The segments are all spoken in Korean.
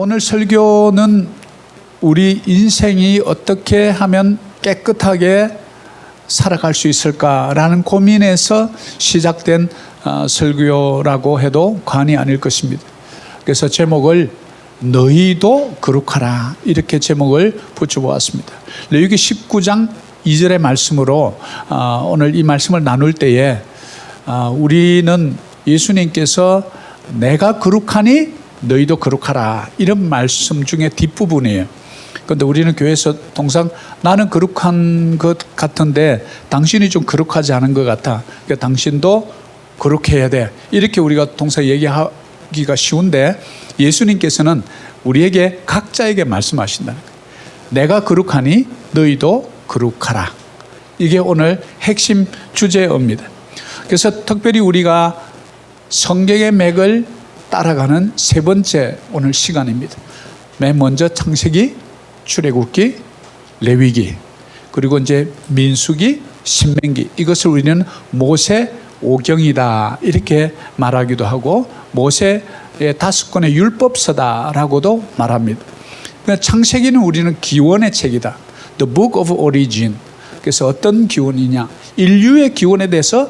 오늘 설교는 우리 인생이 어떻게 하면 깨끗하게 살아갈 수 있을까라는 고민에서 시작된 설교라고 해도 과언이 아닐 것입니다. 그래서 제목을 너희도 거룩하라 이렇게 제목을 붙여보았습니다. 레위기 19장 2절의 말씀으로 오늘 이 말씀을 나눌 때에 우리는 예수님께서 내가 거룩하니 너희도 거룩하라 이런 말씀 중에 뒷부분이에요. 그런데 우리는 교회에서 통상 나는 거룩한 것 같은데 당신이 좀 거룩하지 않은 것 같아. 그러니까 당신도 거룩해야 돼. 이렇게 우리가 통상 얘기하기가 쉬운데 예수님께서는 우리에게 각자에게 말씀하신다는 거예요. 내가 거룩하니 너희도 거룩하라. 이게 오늘 핵심 주제입니다. 그래서 특별히 우리가 성경의 맥을 따라가는 세 번째 오늘 시간입니다. 맨 먼저 창세기, 출애굽기, 레위기, 그리고 이제 민수기, 신명기, 이것을 우리는 모세 오경이다 이렇게 말하기도 하고 모세의 5권의 율법서다라고도 말합니다. 그러니까 창세기는 우리는 기원의 책이다. The Book of Origin. 그래서 어떤 기원이냐, 인류의 기원에 대해서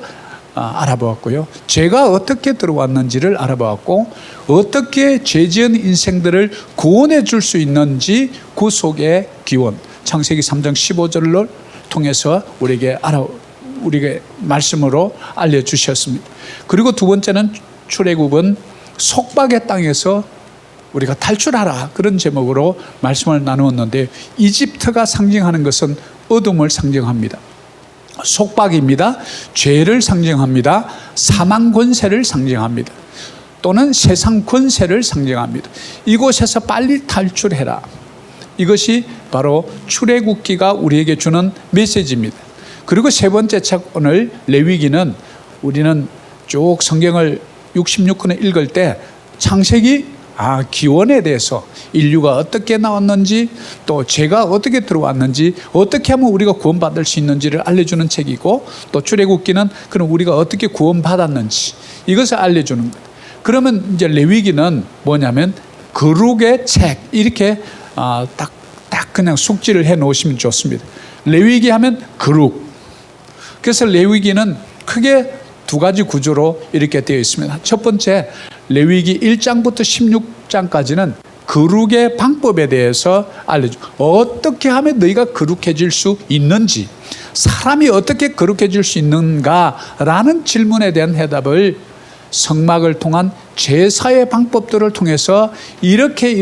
알아보았고요. 죄가 어떻게 들어왔는지를 알아보았고 어떻게 죄 지은 인생들을 구원해 줄 수 있는지 그 속의 기원, 창세기 3장 15절을 통해서 우리에게 말씀으로 알려주셨습니다. 그리고 두 번째는 출애굽은 속박의 땅에서 우리가 탈출하라 그런 제목으로 말씀을 나누었는데 이집트가 상징하는 것은 어둠을 상징합니다. 속박입니다. 죄를 상징합니다. 사망 권세를 상징합니다. 또는 세상 권세를 상징합니다. 이곳에서 빨리 탈출해라. 이것이 바로 출애굽기가 우리에게 주는 메시지입니다. 그리고 세 번째 책 오늘 레위기는 우리는 쭉 성경을 66권에 읽을 때 창세기 기원에 대해서 인류가 어떻게 나왔는지 또 죄가 어떻게 들어왔는지 어떻게 하면 우리가 구원받을 수 있는지를 알려주는 책이고 또 출애굽기는 그럼 우리가 어떻게 구원받았는지 이것을 알려주는 거예요. 그러면 이제 레위기는 뭐냐면 거룩의 책 이렇게 딱 그냥 숙지를 해 놓으시면 좋습니다. 레위기 하면 거룩. 그래서 레위기는 크게 두 가지 구조로 이렇게 되어 있습니다. 첫 번째 레위기 1장부터 16장까지는 거룩의 방법에 대해서 알려줘. 어떻게 하면 너희가 거룩해질 수 있는지, 사람이 어떻게 거룩해질 수 있는가라는 질문에 대한 해답을 성막을 통한 제사의 방법들을 통해서 이렇게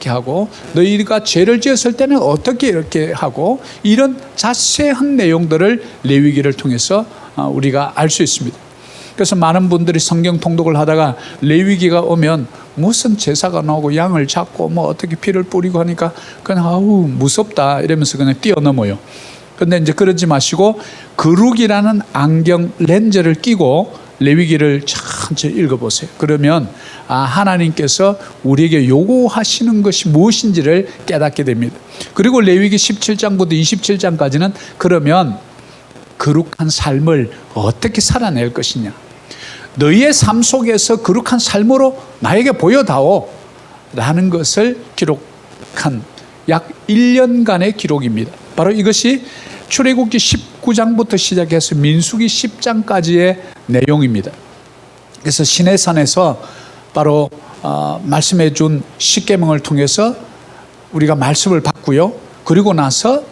하고 너희가 죄를 지었을 때는 어떻게 이렇게 하고 이런 자세한 내용들을 레위기를 통해서 우리가 알 수 있습니다. 그래서 많은 분들이 성경 통독을 하다가 레위기가 오면 무슨 제사가 나오고 양을 잡고 뭐 어떻게 피를 뿌리고 하니까 그냥 무섭다 이러면서 그냥 뛰어넘어요. 그런데 이제 그러지 마시고 거룩이라는 안경 렌즈를 끼고 레위기를 천천히 읽어보세요. 그러면 하나님께서 우리에게 요구하시는 것이 무엇인지를 깨닫게 됩니다. 그리고 레위기 17장부터 27장까지는 그러면 거룩한 삶을 어떻게 살아낼 것이냐, 너희의 삶 속에서 거룩한 삶으로 나에게 보여다오 라는 것을 기록한 약 1년간의 기록입니다. 바로 이것이 출애굽기 19장부터 시작해서 민수기 10장까지의 내용입니다. 그래서 시내산에서 바로 말씀해 준 십계명을 통해서 우리가 말씀을 받고요. 그리고 나서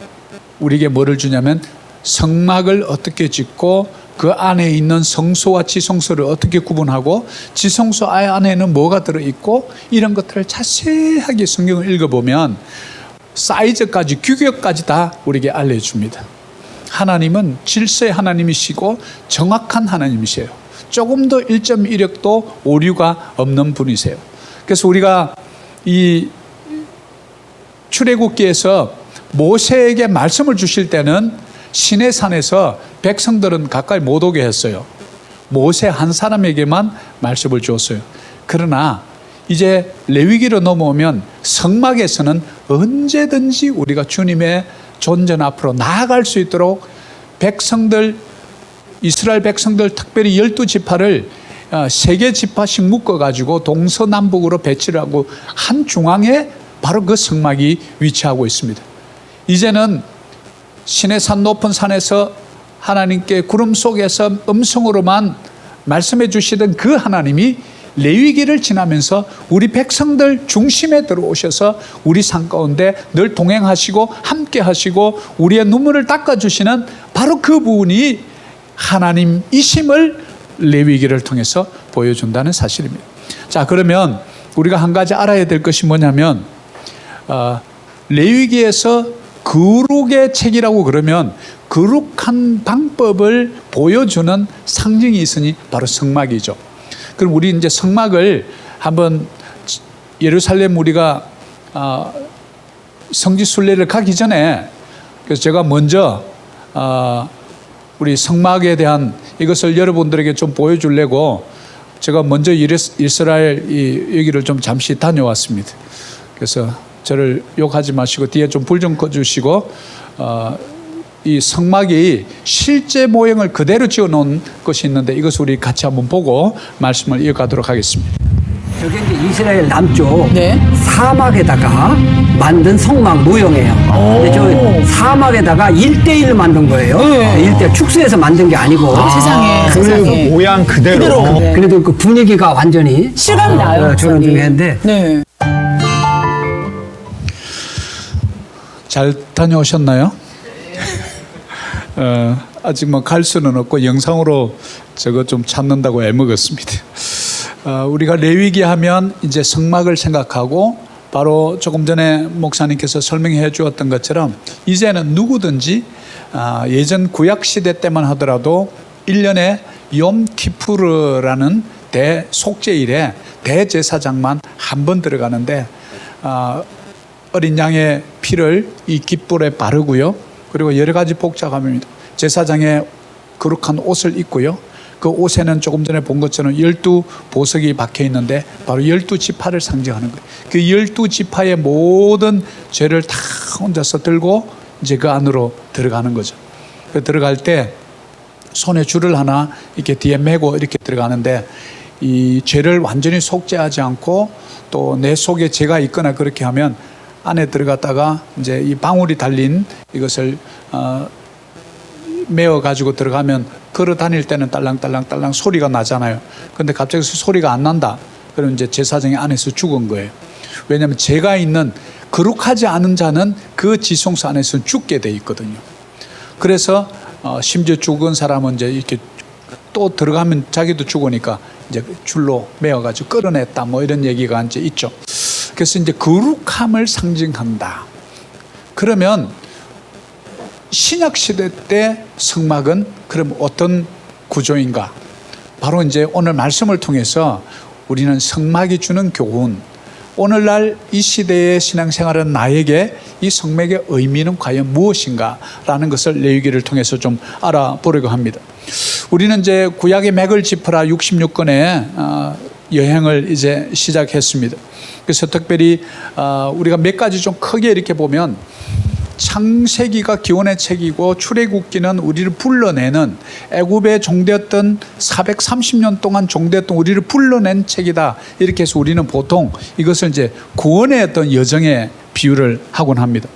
우리에게 뭐를 주냐면 성막을 어떻게 짓고 그 안에 있는 성소와 지성소를 어떻게 구분하고 지성소 안에는 뭐가 들어있고 이런 것들을 자세하게 성경을 읽어보면 사이즈까지 규격까지 다 우리에게 알려줍니다. 하나님은 질서의 하나님이시고 정확한 하나님이세요. 조금 더 1.1획도 오류가 없는 분이세요. 그래서 우리가 이 출애굽기에서 모세에게 말씀을 주실 때는 시내산에서 백성들은 가까이 못 오게 했어요. 모세 한 사람에게만 말씀을 주었어요. 그러나 이제 레위기로 넘어오면 성막에서는 언제든지 우리가 주님의 존전 앞으로 나아갈 수 있도록 백성들, 이스라엘 백성들 특별히 12지파를 세 개 지파씩 묶어가지고 동서남북으로 배치를 하고 한 중앙에 바로 그 성막이 위치하고 있습니다. 이제는 시내산 높은 산에서 하나님께 구름 속에서 음성으로만 말씀해 주시던 그 하나님이 레위기를 지나면서 우리 백성들 중심에 들어오셔서 우리 삶 가운데 늘 동행하시고 함께 하시고 우리의 눈물을 닦아주시는 바로 그 부분이 하나님이심을 레위기를 통해서 보여준다는 사실입니다. 자, 그러면 우리가 한 가지 알아야 될 것이 뭐냐면 레위기에서 거룩의 책이라고 그러면 거룩한 방법을 보여주는 상징이 있으니 바로 성막이죠. 그럼 우리 이제 성막을 한번 예루살렘 우리가 성지 순례를 가기 전에 그래서 제가 먼저 우리 성막에 대한 이것을 여러분들에게 좀 보여주려고 제가 먼저 이스라엘 여기를 좀 잠시 다녀왔습니다. 그래서 저를 욕하지 마시고 뒤에 좀 불 좀 꺼주시고 이 성막이 실제 모형을 그대로 지어놓은 것이 있는데 이것을 우리 같이 한번 보고 말씀을 이어가도록 하겠습니다. 저게 이제 이스라엘 남쪽 네. 사막에다가 만든 성막 모형이에요. 근데 저 사막에다가 1대1 만든 거예요. 네. 1대 축소해서 만든 게 아니고. 세상에, 그 세상에. 모양 그대로. 네. 그래도 그 분위기가 완전히 실감이 나요. 저런 좀 갑자기. 했는데 네. 잘 다녀오셨나요? 아직 뭐 갈 수는 없고 영상으로 저거 좀 찾는다고 애먹었습니다. 우리가 레위기 하면 이제 성막을 생각하고 바로 조금 전에 목사님께서 설명해 주었던 것처럼 이제는 누구든지 예전 구약 시대 때만 하더라도 1년에 욤 키푸르라는 대속죄일에 대제사장만 한 번 들어가는데 어린 양의 피를 이 깃불에 바르고요. 그리고 여러 가지 복잡합니다. 제사장의 거룩한 옷을 입고요. 그 옷에는 조금 전에 본 것처럼 12보석이 박혀 있는데 바로 12지파를 상징하는 거예요. 그 12지파의 모든 죄를 다 혼자서 들고 이제 그 안으로 들어가는 거죠. 그 들어갈 때 손에 줄을 하나 이렇게 뒤에 메고 이렇게 들어가는데 이 죄를 완전히 속죄하지 않고 또 내 속에 죄가 있거나 그렇게 하면 안에 들어갔다가 이제 이 방울이 달린 이것을 메어 가지고 들어가면 걸어 다닐 때는 딸랑딸랑딸랑 소리가 나잖아요. 근데 갑자기 소리가 안 난다. 그럼 이제 제사장이 안에서 죽은 거예요. 왜냐하면 죄가 있는 거룩하지 않은 자는 그 지성소 안에서 죽게 돼 있거든요. 그래서 심지어 죽은 사람은 이제 이렇게 또 들어가면 자기도 죽으니까 이제 줄로 메어 가지고 끌어냈다 뭐 이런 얘기가 이제 있죠. 그래서 이제 거룩함을 상징한다. 그러면 신약 시대 때 성막은 그럼 어떤 구조인가? 바로 이제 오늘 말씀을 통해서 우리는 성막이 주는 교훈, 오늘날 이 시대의 신앙생활은 나에게 이 성막의 의미는 과연 무엇인가라는 것을 레위기를 통해서 좀 알아보려고 합니다. 우리는 이제 구약의 맥을 짚어라 66권의 여행을 이제 시작했습니다. 그래서 특별히 우리가 몇 가지 좀 크게 이렇게 보면 창세기가 기원의 책이고 출애굽기는 우리를 불러내는 애굽에 종되었던 430년 동안 종되었던 우리를 불러낸 책이다. 이렇게 해서 우리는 보통 이것을 이제 구원의 어떤 여정에 비유를 하곤 합니다.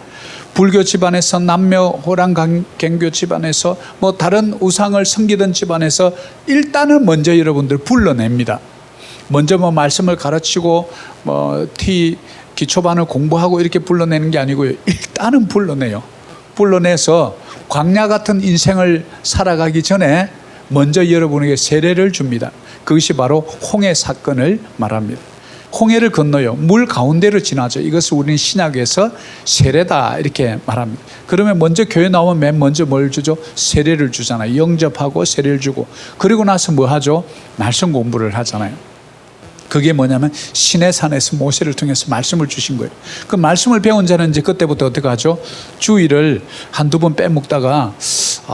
불교 집안에서 남묘 호랑갱교 집안에서 뭐 다른 우상을 섬기던 집안에서 일단은 먼저 여러분들 불러냅니다. 먼저 뭐 말씀을 가르치고 뭐 기초반을 공부하고 이렇게 불러내는 게 아니고요. 일단은 불러내요. 불러내서 광야 같은 인생을 살아가기 전에 먼저 여러분에게 세례를 줍니다. 그것이 바로 홍해 사건을 말합니다. 홍해를 건너요. 물 가운데를 지나죠. 이것을 우리는 신약에서 세례다 이렇게 말합니다. 그러면 먼저 교회 나오면 맨 먼저 뭘 주죠? 세례를 주잖아요. 영접하고 세례를 주고 그리고 나서 뭐 하죠? 말씀 공부를 하잖아요. 그게 뭐냐면 시내산에서 모세를 통해서 말씀을 주신 거예요. 그 말씀을 배운 자는 이제 그때부터 어떻게 하죠? 주일을 한두 번 빼먹다가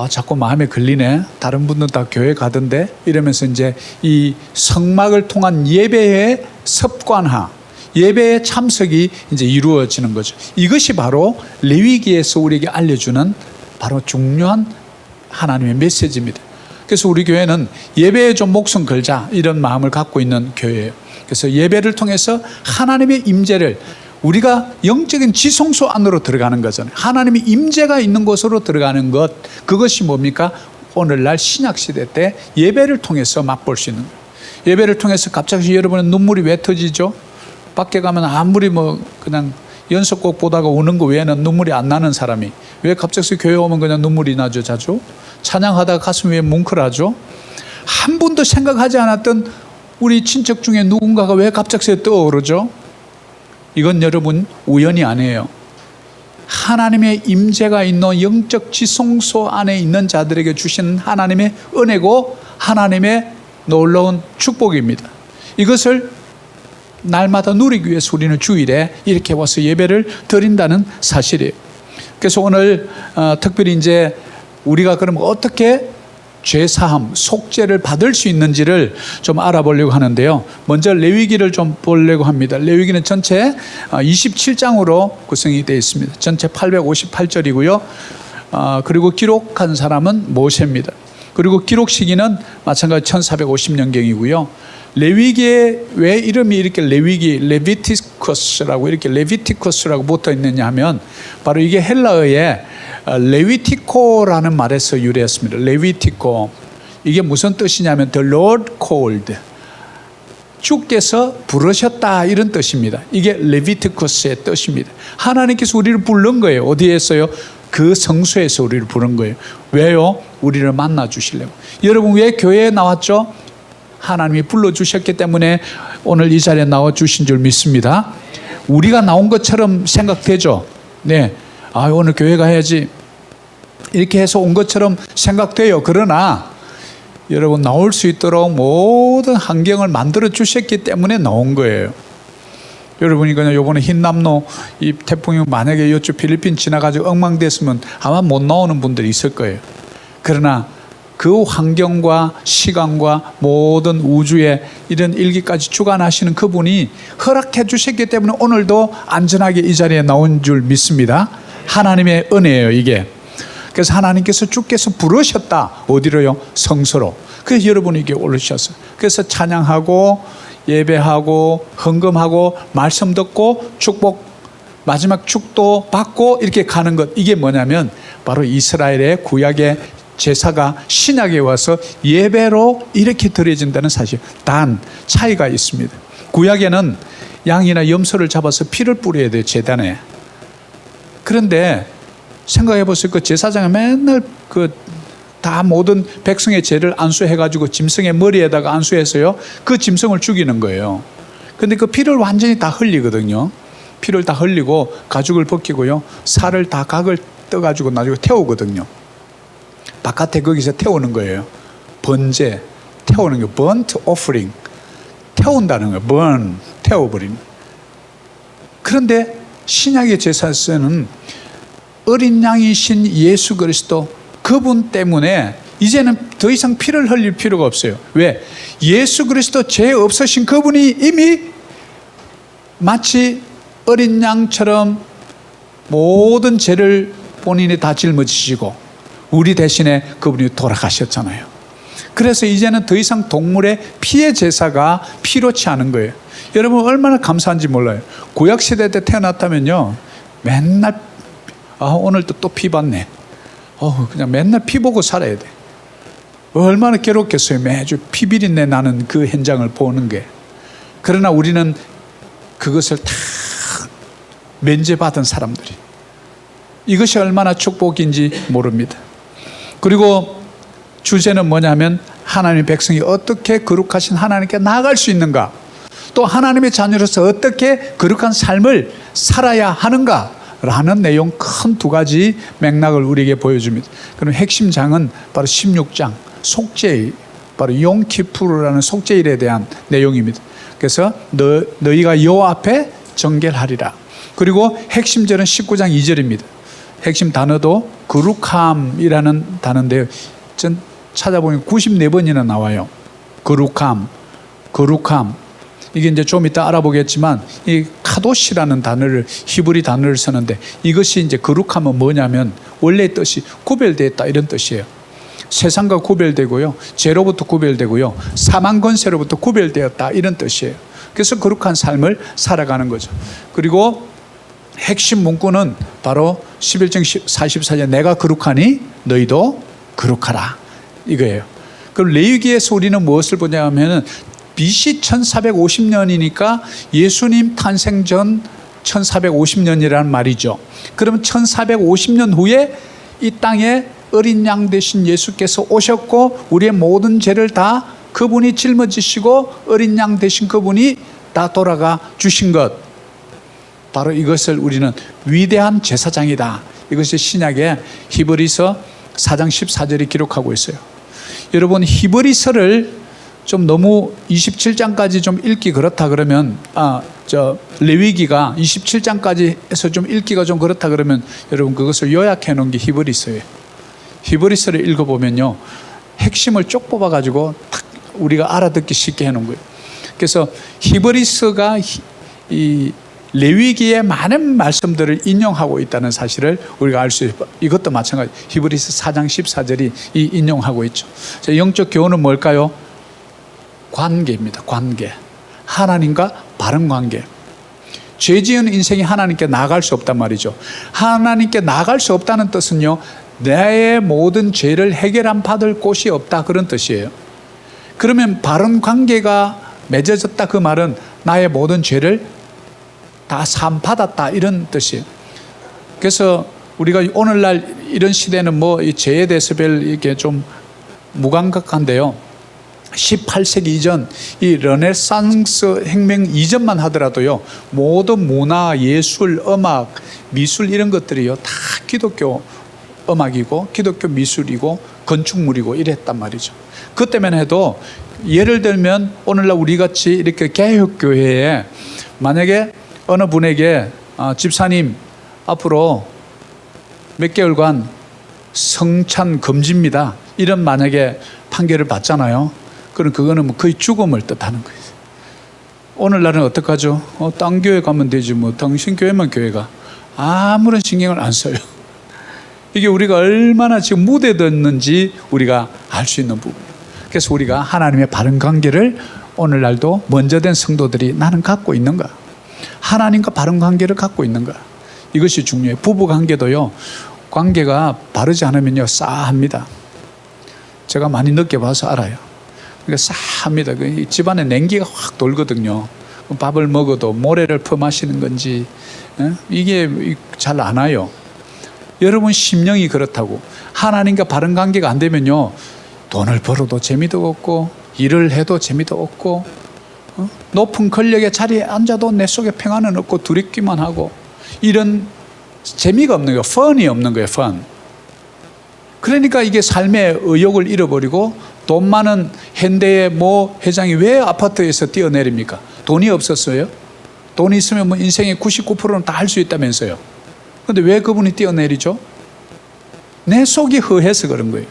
자꾸 마음에 걸리네. 다른 분들 다 교회 가던데 이러면서 이제 이 성막을 통한 예배의 습관화, 예배의 참석이 이제 이루어지는 거죠. 이것이 바로 레위기에서 우리에게 알려주는 바로 중요한 하나님의 메시지입니다. 그래서 우리 교회는 예배에 좀 목숨 걸자 이런 마음을 갖고 있는 교회예요. 그래서 예배를 통해서 하나님의 임재를 우리가 영적인 지성소 안으로 들어가는 거잖아요. 하나님의 임재가 있는 곳으로 들어가는 것, 그것이 뭡니까? 오늘날 신약시대 때 예배를 통해서 맛볼 수 있는 거예요. 예배를 통해서 갑자기 여러분은 눈물이 왜 터지죠? 밖에 가면 아무리 그냥 연속곡 보다가 우는 거 외에는 눈물이 안 나는 사람이 왜 갑자기 교회 오면 그냥 눈물이 나죠? 자주 찬양하다가 가슴이 왜 뭉클하죠? 한 번도 생각하지 않았던 우리 친척 중에 누군가가 왜 갑자기 떠오르죠? 이건 여러분 우연이 아니에요. 하나님의 임재가 있는 영적 지성소 안에 있는 자들에게 주신 하나님의 은혜고 하나님의 놀라운 축복입니다. 이것을 날마다 누리기 위해서 우리는 주일에 이렇게 와서 예배를 드린다는 사실이에요. 그래서 오늘 특별히 이제 우리가 그럼 어떻게 죄사함, 속죄를 받을 수 있는지를 좀 알아보려고 하는데요. 먼저 레위기를 좀 보려고 합니다. 레위기는 전체 27장으로 구성이 되어 있습니다. 전체 858절이고요. 그리고 기록한 사람은 모세입니다. 그리고 기록 시기는 마찬가지 1450년경이고요. 레위기에 왜 이름이 이렇게 레비티쿠스라고 이렇게 레비티쿠스라고 붙어 있느냐 하면 바로 이게 헬라어의 레위티코라는 말에서 유래했습니다. 레위티코. 이게 무슨 뜻이냐면 The Lord called. 주께서 부르셨다 이런 뜻입니다. 이게 레비티쿠스의 뜻입니다. 하나님께서 우리를 부른 거예요. 어디에서요? 그 성소에서 우리를 부른 거예요. 왜요? 우리를 만나 주시려고. 여러분 왜 교회에 나왔죠? 하나님이 불러주셨기 때문에 오늘 이 자리에 나와주신 줄 믿습니다. 우리가 나온 것처럼 생각되죠? 네. 오늘 교회 가야지. 이렇게 해서 온 것처럼 생각돼요. 그러나 여러분 나올 수 있도록 모든 환경을 만들어 주셨기 때문에 나온 거예요. 여러분이 그냥 요번에 흰남노 이 태풍이 만약에 이쪽 필리핀 지나가지고 엉망됐으면 아마 못 나오는 분들이 있을 거예요. 그러나 그 환경과 시간과 모든 우주의 이런 일기까지 주관하시는 그분이 허락해 주셨기 때문에 오늘도 안전하게 이 자리에 나온 줄 믿습니다. 하나님의 은혜예요, 이게. 그래서 하나님께서 주께서 부르셨다. 어디로요? 성소로. 그래서 여러분이 이게 올르셨어요. 그래서 찬양하고 예배하고 헌금하고 말씀 듣고 축복 마지막 축도 받고 이렇게 가는 것. 이게 뭐냐면 바로 이스라엘의 구약의 제사가 신약에 와서 예배로 이렇게 드려진다는 사실. 단 차이가 있습니다. 구약에는 양이나 염소를 잡아서 피를 뿌려야 돼요, 제단에. 그런데 생각해 보세요. 그 제사장이 맨날 다 모든 백성의 죄를 안수해가지고 짐승의 머리에다가 안수해서요, 그 짐승을 죽이는 거예요. 근데 그 피를 완전히 다 흘리거든요. 피를 다 흘리고 가죽을 벗기고요, 살을 다 각을 떠가지고 나중에 태우거든요. 바깥에 거기서 태우는 거예요. 번제, 태우는 거, burnt offering. 태운다는 거예요. burn, 태워버리는. 그런데 신약의 제사에서는 어린 양이신 예수 그리스도 그분 때문에 이제는 더 이상 피를 흘릴 필요가 없어요. 왜? 예수 그리스도 죄 없으신 그분이 이미 마치 어린 양처럼 모든 죄를 본인이 다 짊어지시고 우리 대신에 그분이 돌아가셨잖아요. 그래서 이제는 더 이상 동물의 피의 제사가 필요치 않은 거예요. 여러분 얼마나 감사한지 몰라요. 구약시대 때 태어났다면요, 맨날 오늘도 또 피 봤네. 그냥 맨날 피 보고 살아야 돼. 얼마나 괴롭겠어요. 매주 피 비린내 나는 그 현장을 보는 게. 그러나 우리는 그것을 다 면제받은 사람들이. 이것이 얼마나 축복인지 모릅니다. 그리고 주제는 뭐냐면 하나님의 백성이 어떻게 거룩하신 하나님께 나아갈 수 있는가, 또 하나님의 자녀로서 어떻게 거룩한 삶을 살아야 하는가 라는 내용 큰 두 가지 맥락을 우리에게 보여줍니다. 그럼 핵심 장은 바로 16장 속죄일, 바로 용키푸르라는 속죄일에 대한 내용입니다. 그래서 너희가 여호와 앞에 정결하리라. 그리고 핵심 절은 19장 2절입니다. 핵심 단어도 거룩함이라는 단어인데요, 전 찾아보면 94번이나 나와요. 거룩함. 이게 이제 좀 이따 알아보겠지만 이 카도시라는 단어를, 히브리 단어를 쓰는데 이것이 이제 거룩함은 뭐냐면 원래 뜻이 구별되었다 이런 뜻이에요. 세상과 구별되고요, 죄로부터 구별되고요, 사망 권세로부터 구별되었다, 이런 뜻이에요. 그래서 거룩한 삶을 살아가는 거죠. 그리고 핵심 문구는 바로 11장 44절, 내가 거룩하니 너희도 거룩하라, 이거예요. 그럼 레위기에서 우리는 무엇을 보냐 하면은 BC 1450년이니까 예수님 탄생 전 1450년이라는 말이죠. 그러면 1450년 후에 이 땅에 어린 양 되신 예수께서 오셨고 우리의 모든 죄를 다 그분이 짊어지시고 어린 양 되신 그분이 다 돌아가 주신 것, 바로 이것을 우리는 위대한 제사장이다, 이것이 신약의 히브리서 4장 14절이 기록하고 있어요. 여러분, 히브리서를 좀 너무 27장까지 좀 읽기 그렇다 그러면, 레위기가 27장까지 해서 좀 읽기가 좀 그렇다 그러면 여러분 그것을 요약해 놓은 게 히브리서예요. 히브리서를 읽어보면요, 핵심을 쪽 뽑아가지고 딱 우리가 알아듣기 쉽게 해놓은 거예요. 그래서 히브리서가 이 레위기의 많은 말씀들을 인용하고 있다는 사실을 우리가 알 수 있어요. 이것도 마찬가지. 히브리서 4장 14절이 인용하고 있죠. 자, 영적 교훈은 뭘까요? 관계입니다. 관계. 하나님과 바른 관계. 죄 지은 인생이 하나님께 나아갈 수 없단 말이죠. 하나님께 나아갈 수 없다는 뜻은요, 내 모든 죄를 해결한 받을 곳이 없다, 그런 뜻이에요. 그러면 바른 관계가 맺어졌다, 그 말은 나의 모든 죄를 다 사함 받았다, 이런 뜻이에요. 그래서 우리가 오늘날 이런 시대는 뭐 이 죄에 대해서 별 이게 좀 무감각한데요, 18세기 이전 이 르네상스 혁명 이전만 하더라도요, 모든 문화, 예술, 음악, 미술 이런 것들이요 다 기독교 음악이고 기독교 미술이고 건축물이고 이랬단 말이죠. 그 때문에 해도 예를 들면 오늘날 우리 같이 이렇게 개혁교회에 만약에 어느 분에게 집사님 앞으로 몇 개월간 성찬 금지입니다, 이런 만약에 판결을 받잖아요. 그럼 그거는 뭐 거의 죽음을 뜻하는 거예요. 오늘날은 어떡하죠? 딴 교회 가면 되지 뭐, 당신 교회만 교회가, 아무런 신경을 안 써요. 이게 우리가 얼마나 지금 무대됐는지 우리가 알 수 있는 부분. 그래서 우리가 하나님의 바른 관계를 오늘날도 먼저 된 성도들이 나는 갖고 있는가, 하나님과 바른 관계를 갖고 있는가, 이것이 중요해요. 부부 관계도요, 관계가 바르지 않으면요 싸합니다. 제가 많이 느껴봐서 알아요. 그러니까 싸합니다. 집안에 냉기가 확 돌거든요. 밥을 먹어도 모래를 퍼마시는 건지 이게 잘 안 와요. 여러분 심령이 그렇다고. 하나님과 바른 관계가 안 되면요, 돈을 벌어도 재미도 없고 일을 해도 재미도 없고 높은 권력의 자리에 앉아도 내 속에 평안은 없고 두렵기만 하고, 이런 재미가 없는 거예요. 펀이 없는 거예요. 펀. 그러니까 이게 삶의 의욕을 잃어버리고, 돈 많은 현대의 모 회장이 왜 아파트에서 뛰어내립니까? 돈이 없었어요? 돈이 있으면 뭐 인생의 99%는 다 할 수 있다면서요. 그런데 왜 그분이 뛰어내리죠? 내 속이 허해서 그런 거예요.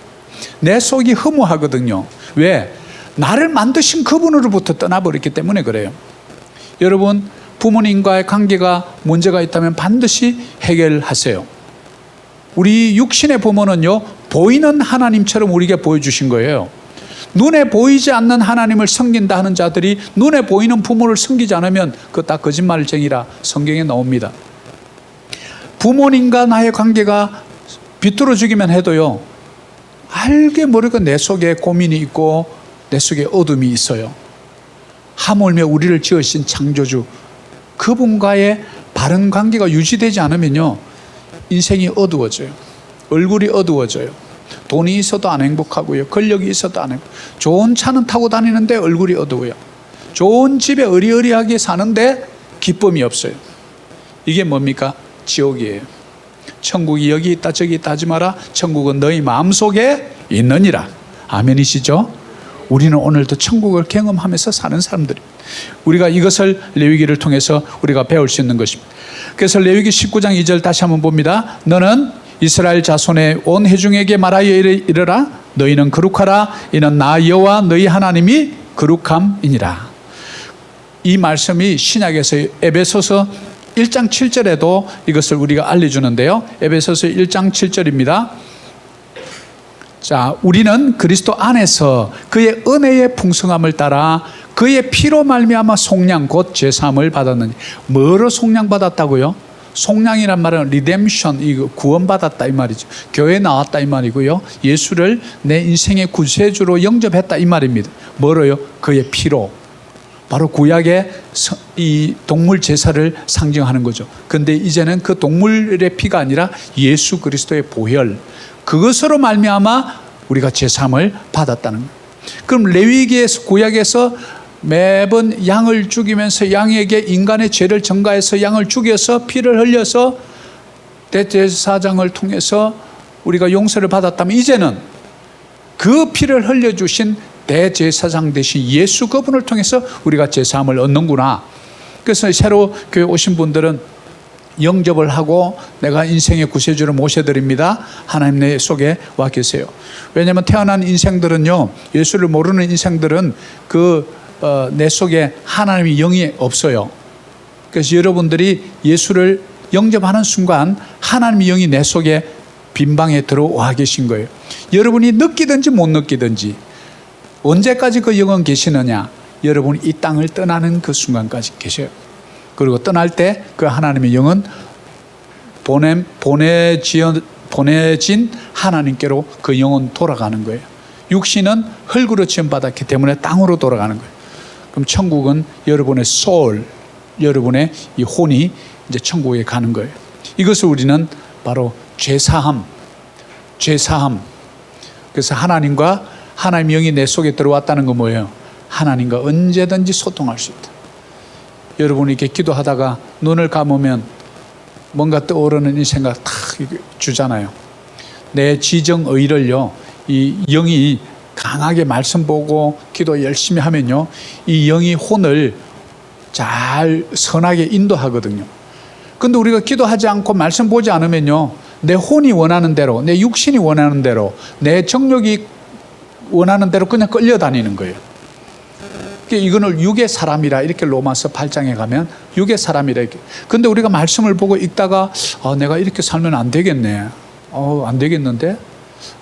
내 속이 허무하거든요. 왜? 나를 만드신 그분으로부터 떠나버렸기 때문에 그래요. 여러분, 부모님과의 관계가 문제가 있다면 반드시 해결하세요. 우리 육신의 부모는요, 보이는 하나님처럼 우리에게 보여주신 거예요. 눈에 보이지 않는 하나님을 섬긴다 하는 자들이 눈에 보이는 부모를 섬기지 않으면 그거 다 거짓말쟁이라 성경에 나옵니다. 부모님과 나의 관계가 비뚤어지기만 해도요, 알게 모르게 내 속에 고민이 있고 내 속에 어둠이 있어요. 하물며 우리를 지으신 창조주 그분과의 바른 관계가 유지되지 않으면요, 인생이 어두워져요. 얼굴이 어두워져요. 돈이 있어도 안 행복하고요, 권력이 있어도 안 행복. 좋은 차는 타고 다니는데 얼굴이 어두워요. 좋은 집에 어리어리하게 사는데 기쁨이 없어요. 이게 뭡니까? 지옥이에요. 천국이 여기 있다 저기 있다 하지 마라. 천국은 너희 마음속에 있느니라. 아멘이시죠? 우리는 오늘도 천국을 경험하면서 사는 사람들입니다. 우리가 이것을 레위기를 통해서 우리가 배울 수 있는 것입니다. 그래서 레위기 19장 2절 다시 한번 봅니다. 너는 이스라엘 자손의 온 회중에게 말하여 이르라. 너희는 거룩하라. 이는 나 여호와 너희 하나님이 거룩함이니라. 이 말씀이 신약에서 에베소서 1장 7절에도 이것을 우리가 알려주는데요. 에베소서 1장 7절입니다. 자, 우리는 그리스도 안에서 그의 은혜의 풍성함을 따라 그의 피로 말미암아 속량 곧 제사함을 받았느니. 뭐로 속량 받았다고요? 속량이란 말은 리뎀션, 이거 구원받았다 이 말이죠. 교회에 나왔다 이 말이고요. 예수를 내 인생의 구세주로 영접했다 이 말입니다. 뭐로요? 그의 피로. 바로 구약의 이 동물 제사를 상징하는 거죠. 근데 이제는 그 동물의 피가 아니라 예수 그리스도의 보혈, 그것으로 말미암아 우리가 제사함을 받았다는 거예요. 그럼 레위기에서, 구약에서 매번 양을 죽이면서 양에게 인간의 죄를 전가해서 양을 죽여서 피를 흘려서 대제사장을 통해서 우리가 용서를 받았다면, 이제는 그 피를 흘려주신 대제사장 대신 예수 그분을 통해서 우리가 제사함을 얻는구나. 그래서 새로 교회 오신 분들은 영접을 하고 내가 인생의 구세주를 모셔드립니다. 하나님 내 속에 와 계세요. 왜냐하면 태어난 인생들은요, 예수를 모르는 인생들은 내 속에 하나님의 영이 없어요. 그래서 여러분들이 예수를 영접하는 순간 하나님의 영이 내 속에 빈방에 들어와 계신 거예요. 여러분이 느끼든지 못 느끼든지 언제까지 그 영은 계시느냐? 여러분이 이 땅을 떠나는 그 순간까지 계셔요. 그리고 떠날 때 그 하나님의 영은 보내진 하나님께로 그 영은 돌아가는 거예요. 육신은 흙으로 지음받았기 때문에 땅으로 돌아가는 거예요. 그럼 천국은 여러분의 소울, 여러분의 이 혼이 이제 천국에 가는 거예요. 이것을 우리는 바로 죄사함. 그래서 하나님 영이 내 속에 들어왔다는 건 뭐예요? 하나님과 언제든지 소통할 수 있다. 여러분이 이렇게 기도하다가 눈을 감으면 뭔가 떠오르는 이 생각 탁 주잖아요. 내 지정의를요, 이 영이 강하게 말씀 보고 기도 열심히 하면요, 이 영이 혼을 잘 선하게 인도하거든요. 근데 우리가 기도하지 않고 말씀 보지 않으면요, 내 혼이 원하는 대로, 내 육신이 원하는 대로, 내 정력이 원하는 대로 그냥 끌려다니는 거예요. 이거는 육의 사람이라, 이렇게 로마서 8장에 가면 육의 사람이라 이렇게. 근데 우리가 말씀을 보고 읽다가 내가 이렇게 살면 안 되겠네. 안 되겠는데?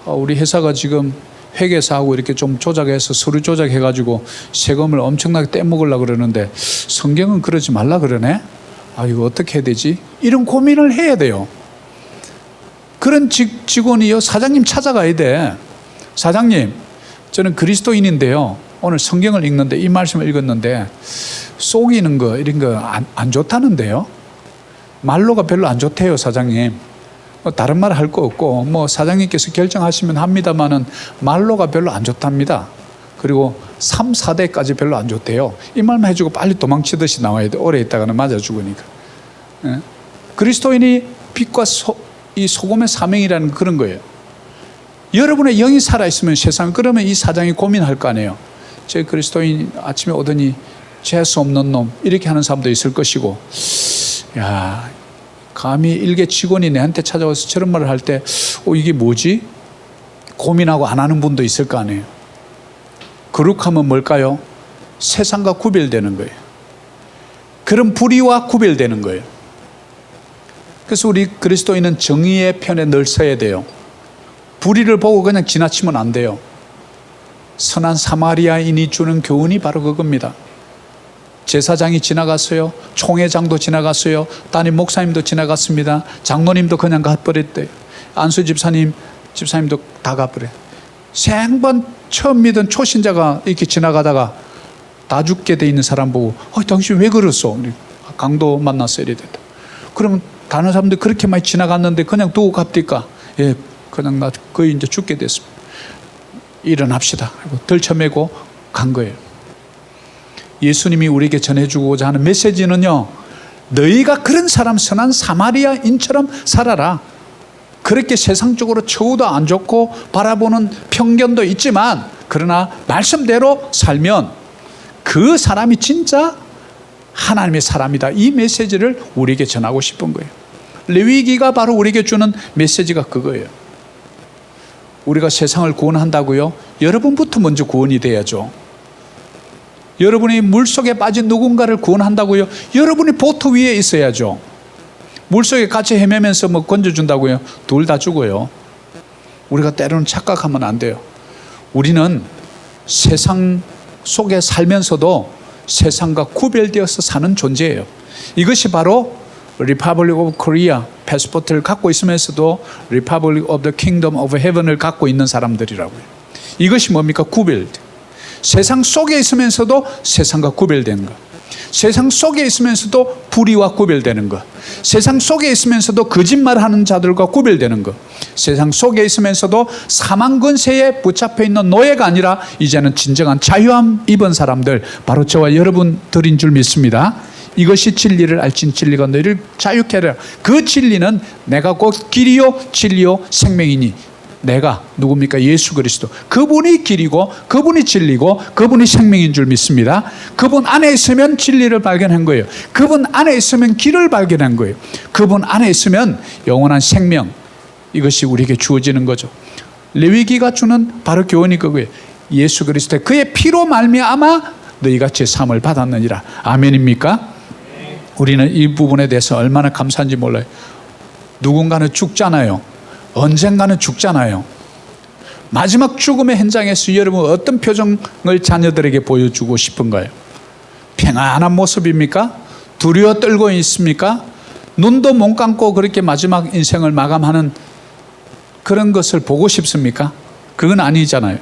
우리 회사가 지금 회계사하고 이렇게 좀 조작해서 서류 조작해가지고 세금을 엄청나게 떼먹으려고 그러는데 성경은 그러지 말라 그러네? 이거 어떻게 해야 되지? 이런 고민을 해야 돼요. 그런 직원이요, 사장님 찾아가야 돼. 사장님, 저는 그리스도인인데요, 오늘 성경을 읽는데 이 말씀을 읽었는데 속이는 거 이런 거 안 좋다는데요. 말로가 별로 안 좋대요, 사장님. 다른 말 할 거 없고 사장님께서 결정하시면 합니다만은 말로가 별로 안 좋답니다. 그리고 3, 4대까지 별로 안 좋대요. 이 말만 해주고 빨리 도망치듯이 나와야 돼. 오래 있다가는 맞아 죽으니까. 그리스도인이 빛과 이 소금의 사명이라는 그런 거예요. 여러분의 영이 살아있으면 세상, 그러면 이 사장이 고민할 거 아니에요. 제 그리스도인 아침에 오더니 재수 없는 놈, 이렇게 하는 사람도 있을 것이고, 야, 감히 일개 직원이 내한테 찾아와서 저런 말을 할 때 이게 뭐지? 고민하고 안 하는 분도 있을 거 아니에요. 거룩함은 뭘까요? 세상과 구별되는 거예요. 그런 불의와 구별되는 거예요. 그래서 우리 그리스도인은 정의의 편에 늘 서야 돼요. 불의를 보고 그냥 지나치면 안 돼요. 선한 사마리아인이 주는 교훈이 바로 그겁니다. 제사장이 지나갔어요. 총회장도 지나갔어요. 담임 목사님도 지나갔습니다. 장로님도 그냥 가버렸대요. 안수 집사님도 다 가버려요. 생번 처음 믿은 초신자가 이렇게 지나가다가 다 죽게 돼 있는 사람 보고 당신 왜 그랬어? 강도 만났어 이래 됐다. 그러면 다른 사람들 그렇게 많이 지나갔는데 그냥 두고 갑니까? 예, 그냥 나 거의 이제 죽게 됐습니다. 일어납시다. 덜쳐매고 간 거예요. 예수님이 우리에게 전해주고자 하는 메시지는요, 너희가 그런 사람, 선한 사마리아인처럼 살아라. 그렇게 세상적으로 처우도 안 좋고 바라보는 편견도 있지만, 그러나 말씀대로 살면 그 사람이 진짜 하나님의 사람이다. 이 메시지를 우리에게 전하고 싶은 거예요. 레위기가 바로 우리에게 주는 메시지가 그거예요. 우리가 세상을 구원한다고요? 여러분부터 먼저 구원이 돼야죠. 여러분이 물속에 빠진 누군가를 구원한다고요? 여러분이 보트 위에 있어야죠. 물속에 같이 헤매면서 건져준다고요? 둘 다 죽어요. 우리가 때로는 착각하면 안 돼요. 우리는 세상 속에 살면서도 세상과 구별되어서 사는 존재예요. 이것이 바로 Republic of Korea 패스포트를 갖고 있으면서도 Republic of the Kingdom of Heaven을 갖고 있는 사람들이라고요. 이것이 뭡니까? 구별. 세상 속에 있으면서도 세상과 구별되는 것. 세상 속에 있으면서도 불의와 구별되는 것. 세상 속에 있으면서도 거짓말하는 자들과 구별되는 것. 세상 속에 있으면서도 사망 권세에 붙잡혀 있는 노예가 아니라 이제는 진정한 자유함 입은 사람들, 바로 저와 여러분들인 줄 믿습니다. 이것이 진리를 알진 진리가 너희를 자유케 하리라. 그 진리는 내가 곧 길이요 진리요 생명이니, 내가 누굽니까? 예수 그리스도. 그분이 길이고 그분이 진리고 그분이 생명인 줄 믿습니다. 그분 안에 있으면 진리를 발견한 거예요. 그분 안에 있으면 길을 발견한 거예요. 그분 안에 있으면 영원한 생명, 이것이 우리에게 주어지는 거죠. 레위기가 주는 바로 교훈이 그거예요. 예수 그리스도의 그의 피로 말미암아 너희가 제사함을 받았느니라. 아멘입니까? 우리는 이 부분에 대해서 얼마나 감사한지 몰라요. 누군가는 죽잖아요. 언젠가는 죽잖아요. 마지막 죽음의 현장에서 여러분 어떤 표정을 자녀들에게 보여주고 싶은가요? 평안한 모습입니까? 두려워 떨고 있습니까? 눈도 못 감고 그렇게 마지막 인생을 마감하는 그런 것을 보고 싶습니까? 그건 아니잖아요.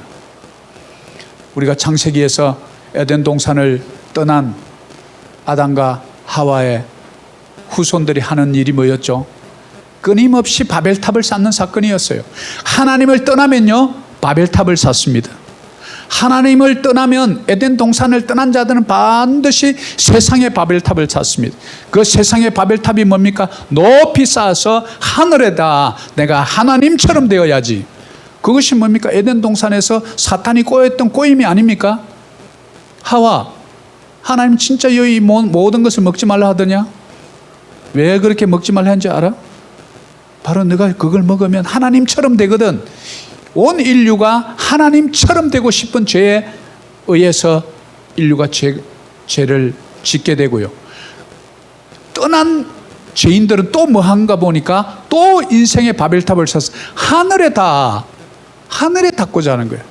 우리가 창세기에서 에덴 동산을 떠난 아담과 하와의 후손들이 하는 일이 뭐였죠? 끊임없이 바벨탑을 쌓는 사건이었어요. 하나님을 떠나면요, 바벨탑을 쌓습니다. 하나님을 떠나면, 에덴 동산을 떠난 자들은 반드시 세상의 바벨탑을 쌓습니다. 그 세상의 바벨탑이 뭡니까? 높이 쌓아서 하늘에다 내가 하나님처럼 되어야지. 그것이 뭡니까? 에덴 동산에서 사탄이 꼬였던 꼬임이 아닙니까? 하와, 하나님 진짜 이 모든 것을 먹지 말라 하더냐? 왜 그렇게 먹지 말라 했는지 알아? 바로 너가 그걸 먹으면 하나님처럼 되거든. 온 인류가 하나님처럼 되고 싶은 죄에 의해서 인류가 죄를 짓게 되고요. 떠난 죄인들은 또 뭐 한가 보니까 또 인생의 바벨탑을 쌓아서 하늘에 닿고자 하는 거예요.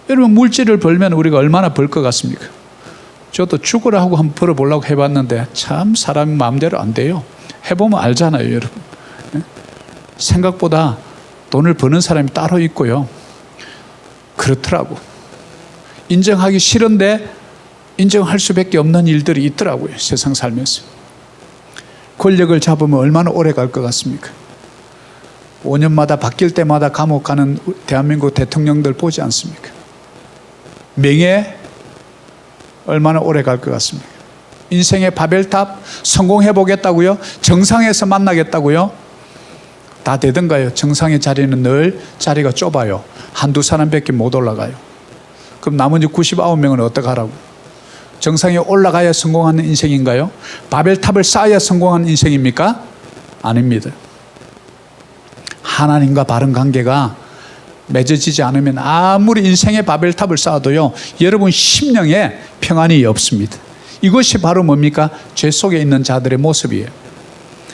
여러분, 물질을 벌면 우리가 얼마나 벌 것 같습니까? 저도 죽으라 하고 한번 벌어보려고 해봤는데 참 사람 마음대로 안 돼요. 해보면 알잖아요, 여러분. 생각보다 돈을 버는 사람이 따로 있고요. 그렇더라고. 인정하기 싫은데 인정할 수밖에 없는 일들이 있더라고요, 세상 살면서. 권력을 잡으면 얼마나 오래 갈 것 같습니까? 5년마다 바뀔 때마다 감옥 가는 대한민국 대통령들 보지 않습니까? 명예 얼마나 오래 갈 것 같습니까? 인생의 바벨탑 성공해 보겠다고요? 정상에서 만나겠다고요? 다 되던가요? 정상의 자리는 늘 자리가 좁아요. 한두 사람밖에 못 올라가요. 그럼 나머지 99명은 어떻게 하라고? 정상에 올라가야 성공하는 인생인가요? 바벨탑을 쌓아야 성공하는 인생입니까? 아닙니다. 하나님과 바른 관계가 맺어지지 않으면 아무리 인생의 바벨탑을 쌓아도요, 여러분 심령에 평안이 없습니다. 이것이 바로 뭡니까? 죄 속에 있는 자들의 모습이에요.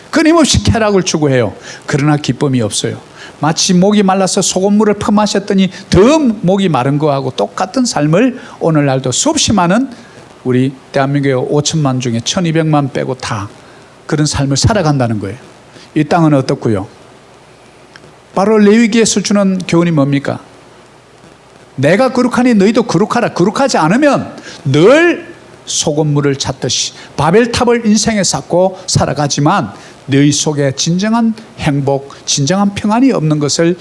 끊임없이 쾌락을 추구해요. 그러나 기쁨이 없어요. 마치 목이 말라서 소금물을 퍼마셨더니 더 목이 마른 거하고 똑같은 삶을 오늘날도 수없이 많은 우리 대한민국의 5천만 중에 1200만 빼고 다 그런 삶을 살아간다는 거예요. 이 땅은 어떻고요? 바로 레위기에서 주는 교훈이 뭡니까? 내가 거룩하니 너희도 거룩하라. 거룩하지 않으면 늘 소금물을 찾듯이 바벨탑을 인생에 쌓고 살아가지만 너희 속에 진정한 행복, 진정한 평안이 없는 것을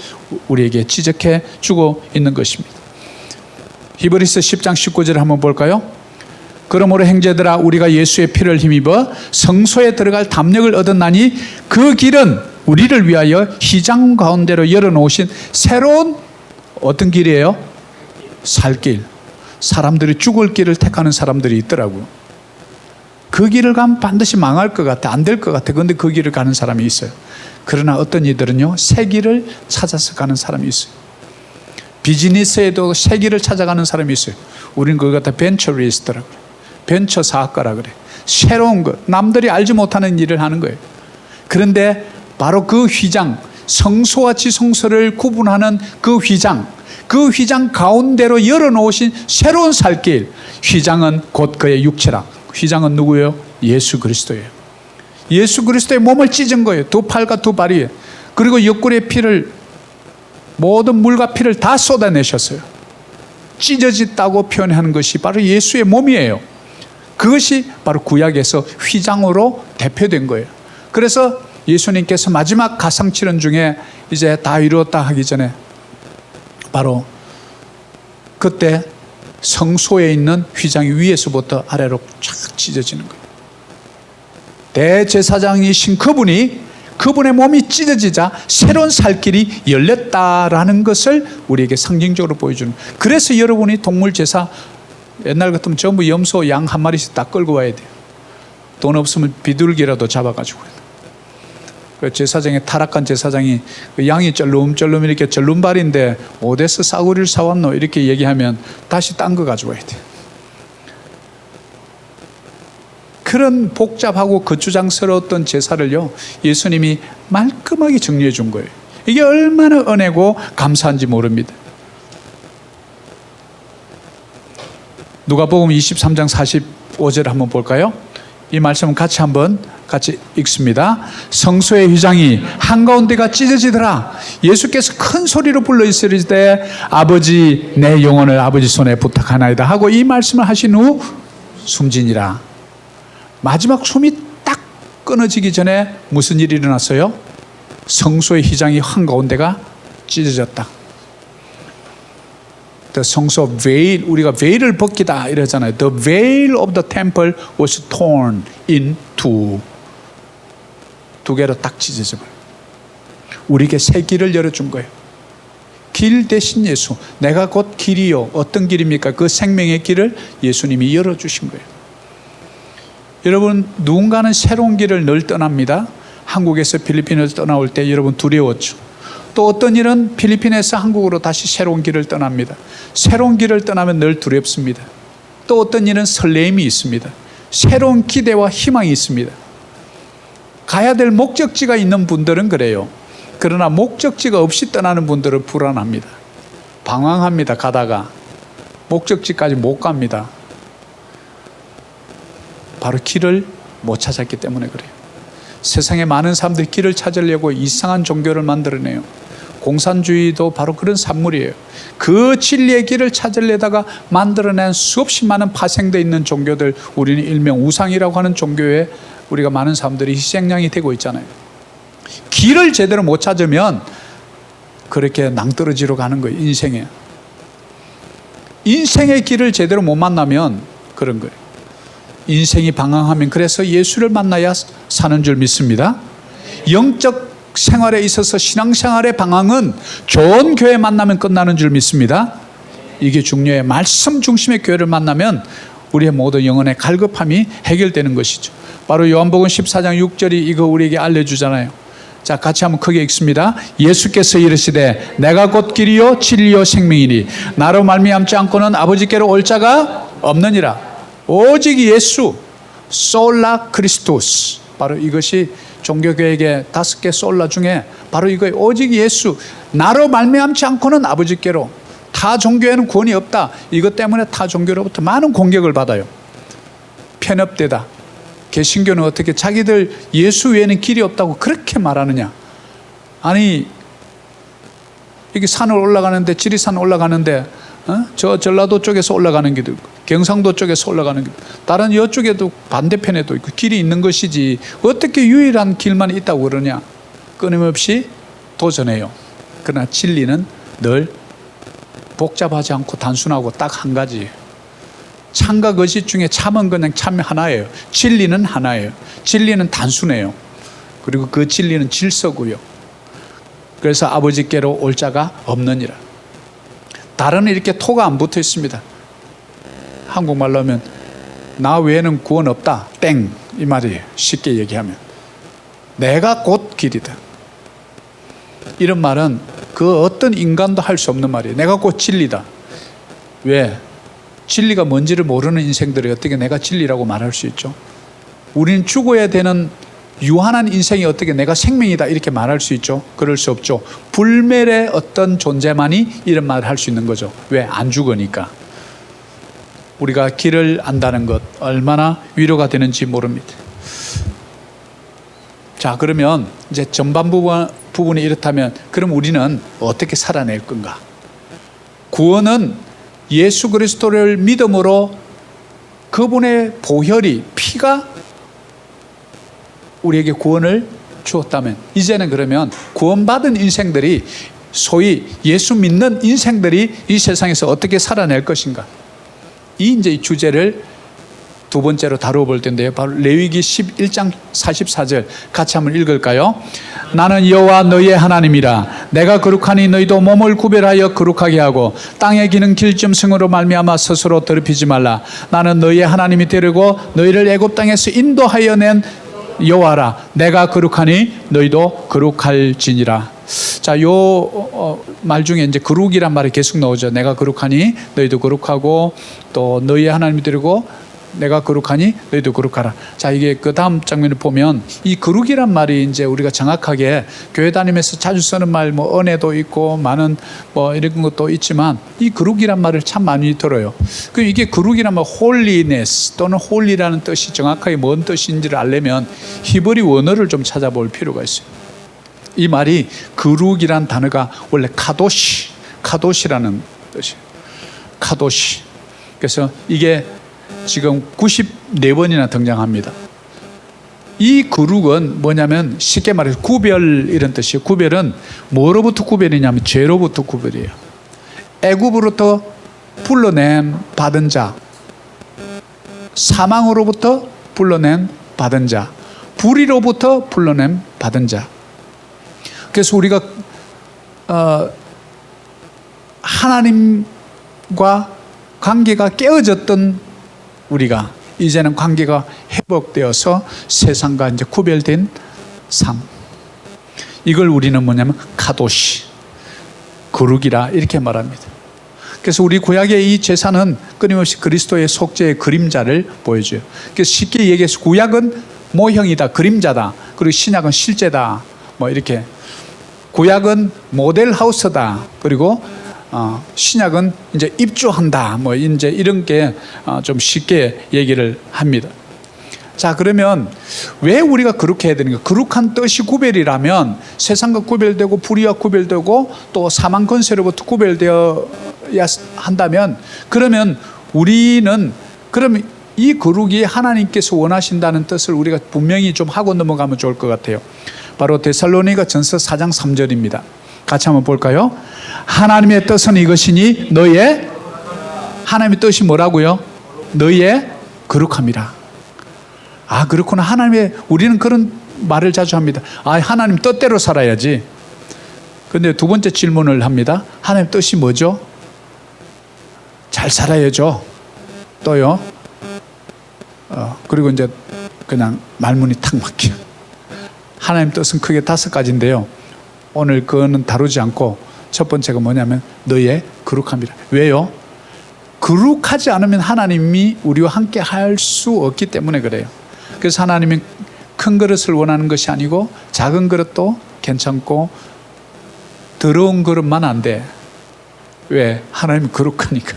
우리에게 지적해 주고 있는 것입니다. 히브리서 10장 19절을 한번 볼까요? 그러므로 형제들아, 우리가 예수의 피를 힘입어 성소에 들어갈 담력을 얻었나니 그 길은 우리를 위하여 희장 가운데로 열어놓으신 새로운 어떤 길이에요? 살길. 사람들이 죽을 길을 택하는 사람들이 있더라고요. 그 길을 가면 반드시 망할 것 같아, 안 될 것 같아. 그런데 그 길을 가는 사람이 있어요. 그러나 어떤 이들은요, 새 길을 찾아서 가는 사람이 있어요. 비즈니스에도 새 길을 찾아가는 사람이 있어요. 우리는 그걸 갖다 벤처리스트라고 그래. 벤처 사학가라 그래. 새로운 것, 남들이 알지 못하는 일을 하는 거예요. 그런데 바로 그 휘장, 성소와 지성소를 구분하는 그 휘장 가운데로 열어놓으신 새로운 살길, 휘장은 곧 그의 육체라. 휘장은 누구예요? 예수 그리스도예요. 예수 그리스도의 몸을 찢은 거예요. 두 팔과 두 발이. 그리고 옆구리의 피를, 모든 물과 피를 다 쏟아내셨어요. 찢어졌다고 표현하는 것이 바로 예수의 몸이에요. 그것이 바로 구약에서 휘장으로 대표된 거예요. 그래서 예수님께서 마지막 가상칠언 중에 이제 다 이루었다 하기 전에 바로 그때 성소에 있는 휘장이 위에서부터 아래로 쫙 찢어지는 거예요. 대제사장이신 그분의 몸이 찢어지자 새로운 살길이 열렸다라는 것을 우리에게 상징적으로 보여주는 거예요. 그래서 여러분이 동물 제사 옛날 같으면 전부 염소 양 한 마리씩 다 끌고 와야 돼요. 돈 없으면 비둘기라도 잡아가지고. 그 제사장에 타락한 제사장이 그 양이 쩔름쩔름 이렇게 쩔름발인데 어디서 싸구리를 사왔노 이렇게 얘기하면 다시 딴 거 가져와야 돼요. 그런 복잡하고 거추장스러웠던 제사를요, 예수님이 말끔하게 정리해 준 거예요. 이게 얼마나 은혜고 감사한지 모릅니다. 누가복음 23장 45절 한번 볼까요? 이 말씀은 같이 읽습니다. 성소의 휘장이 한가운데가 찢어지더라. 예수께서 큰 소리로 불러 이르시되 아버지 내 영혼을 아버지 손에 부탁하나이다 하고 이 말씀을 하신 후 숨지니라. 마지막 숨이 딱 끊어지기 전에 무슨 일이 일어났어요? 성소의 휘장이 한가운데가 찢어졌다. The 성소 veil, 우리가 베일을 벗기다 이러잖아요. The veil of the temple was torn in two. 두 개로 딱 찢어져 버려요. 우리에게 새 길을 열어준 거예요. 길 대신 예수. 내가 곧 길이요. 어떤 길입니까? 그 생명의 길을 예수님이 열어주신 거예요. 여러분, 누군가는 새로운 길을 늘 떠납니다. 한국에서 필리핀을 떠나올 때 여러분 두려웠죠. 또 어떤 일은 필리핀에서 한국으로 다시 새로운 길을 떠납니다. 새로운 길을 떠나면 늘 두렵습니다. 또 어떤 일은 설레임이 있습니다. 새로운 기대와 희망이 있습니다. 가야 될 목적지가 있는 분들은 그래요. 그러나 목적지가 없이 떠나는 분들은 불안합니다. 방황합니다. 가다가 목적지까지 못 갑니다. 바로 길을 못 찾았기 때문에 그래요. 세상에 많은 사람들이 길을 찾으려고 이상한 종교를 만들어내요. 공산주의도 바로 그런 산물이에요. 그 진리의 길을 찾으려다가 만들어낸 수없이 많은 파생되어 있는 종교들, 우리는 일명 우상이라고 하는 종교에 우리가 많은 사람들이 희생양이 되고 있잖아요. 길을 제대로 못 찾으면 그렇게 낭떠러지로 가는 거예요. 인생의 길을 제대로 못 만나면 그런 거예요. 인생이 방황하면 그래서 예수를 만나야 사는 줄 믿습니다. 영적 생활에 있어서 신앙생활의 방황은 좋은 교회 만나면 끝나는 줄 믿습니다. 이게 중요해요. 말씀 중심의 교회를 만나면 우리의 모든 영혼의 갈급함이 해결되는 것이죠. 바로 요한복음 14장 6절이 이거 우리에게 알려주잖아요. 자, 같이 한번 크게 읽습니다. 예수께서 이르시되 내가 곧 길이요 진리요 생명이니 나로 말미암지 않고는 아버지께로 올 자가 없느니라. 오직 예수, 솔라 크리스토스. 바로 이것이 종교교회에게 5개 솔라 중에 바로 이거예요. 오직 예수, 나로 말미암지 않고는 아버지께로. 타 종교에는 구원이 없다. 이것 때문에 타 종교로부터 많은 공격을 받아요. 편협되다. 개신교는 어떻게 자기들 예수 외에는 길이 없다고 그렇게 말하느냐. 아니, 이게 산을 올라가는데, 지리산 올라가는데 저 전라도 쪽에서 올라가는 길도 있고 경상도 쪽에서 올라가는 길, 다른 이쪽에도 반대편에도 있고 길이 있는 것이지 어떻게 유일한 길만 있다고 그러냐. 끊임없이 도전해요. 그러나 진리는 늘 복잡하지 않고 단순하고 딱 한 가지예요. 참과 거짓 중에 참은 그냥 참 하나예요. 진리는 하나예요. 진리는 단순해요. 그리고 그 진리는 질서고요. 그래서 아버지께로 올 자가 없느니라. 다른 이렇게 토가 안 붙어 있습니다. 한국말로 하면 나 외에는 구원 없다. 땡. 이 말이에요. 쉽게 얘기하면. 내가 곧 길이다. 이런 말은 그 어떤 인간도 할 수 없는 말이에요. 내가 곧 진리다. 왜? 진리가 뭔지를 모르는 인생들이 어떻게 내가 진리라고 말할 수 있죠? 우리는 죽어야 되는 유한한 인생이 어떻게 내가 생명이다 이렇게 말할 수 있죠? 그럴 수 없죠. 불멸의 어떤 존재만이 이런 말을 할 수 있는 거죠. 왜? 안 죽으니까. 우리가 길을 안다는 것 얼마나 위로가 되는지 모릅니다. 자, 그러면 이제 전반 부분이 이렇다면 그럼 우리는 어떻게 살아낼 건가? 구원은 예수 그리스도를 믿음으로 그분의 보혈이 피가 우리에게 구원을 주었다면 이제는 그러면 구원받은 인생들이 소위 예수 믿는 인생들이 이 세상에서 어떻게 살아낼 것인가? 이제 이 주제를 두 번째로 다루어 볼 텐데요. 바로 레위기 11장 44절 같이 한번 읽을까요? 나는 여호와 너희의 하나님이라. 내가 거룩하니 너희도 몸을 구별하여 거룩하게 하고 땅에 기는 길짐승으로 말미암아 스스로 더럽히지 말라. 나는 너희의 하나님이 되려고 너희를 애굽 땅에서 인도하여 낸 여호와라. 내가 거룩하니 너희도 거룩할지니라. 자, 요 말 중에 이제 거룩이란 말이 계속 나오죠. 내가 거룩하니 너희도 거룩하고 또 너희의 하나님이 되려고 내가 거룩하니 너희도 거룩하라. 자, 이게 그 다음 장면을 보면 이 거룩이란 말이 이제 우리가 정확하게 교회 다니면서 자주 쓰는 말, 뭐 은혜도 있고 많은 뭐 이런 것도 있지만 이 거룩이란 말을 참 많이 들어요. 그 이게 거룩이란 말, holiness 또는 holy라는 뜻이 정확하게 뭔 뜻인지를 알려면 히브리 원어를 좀 찾아볼 필요가 있어요. 이 말이 거룩이란 단어가 원래 카도시라는 뜻이에요. 카도시. 그래서 이게 지금 94번이나 등장합니다. 이 거룩은 뭐냐면 쉽게 말해서 구별 이런 뜻이에요. 구별은 뭐로부터 구별이냐면 죄로부터 구별이에요. 애굽으로부터 불러낸 받은 자, 사망으로부터 불러낸 받은 자, 불의로부터 불러낸 받은 자. 그래서 우리가 하나님과 관계가 깨어졌던 우리가 이제는 관계가 회복되어서 세상과 이제 구별된 삶. 이걸 우리는 뭐냐면 카도시, 거룩이라 이렇게 말합니다. 그래서 우리 구약의 이 제사는 끊임없이 그리스도의 속죄의 그림자를 보여줘요. 그래서 쉽게 얘기해서 구약은 모형이다, 그림자다. 그리고 신약은 실제다. 뭐 이렇게. 구약은 모델 하우스다. 그리고 신약은 이제 입주한다. 뭐 이제 이런 게 좀 쉽게 얘기를 합니다. 자, 그러면 왜 우리가 그렇게 해야 되는가? 거룩한 뜻이 구별이라면 세상과 구별되고 불의와 구별되고 또 사망 권세로부터 구별되어야 한다면 그러면 우리는 그러면 이 거룩이 하나님께서 원하신다는 뜻을 우리가 분명히 좀 하고 넘어가면 좋을 것 같아요. 바로 데살로니가 전서 4장 3절입니다. 같이 한번 볼까요? 하나님의 뜻은 이것이니 너희의 하나님의 뜻이 뭐라고요? 너희의 거룩함이라. 아, 그렇구나. 하나님의 우리는 그런 말을 자주 합니다. 아, 하나님 뜻대로 살아야지. 그런데 두 번째 질문을 합니다. 하나님 뜻이 뭐죠? 잘 살아야죠. 또요. 그리고 이제 그냥 말문이 탁 막혀. 하나님 뜻은 크게 5가지인데요. 오늘 그거는 다루지 않고 첫 번째가 뭐냐면 너희의 거룩함이라. 왜요? 거룩하지 않으면 하나님이 우리와 함께 할 수 없기 때문에 그래요. 그래서 하나님이 큰 그릇을 원하는 것이 아니고 작은 그릇도 괜찮고 더러운 그릇만 안 돼. 왜? 하나님이 거룩하니까.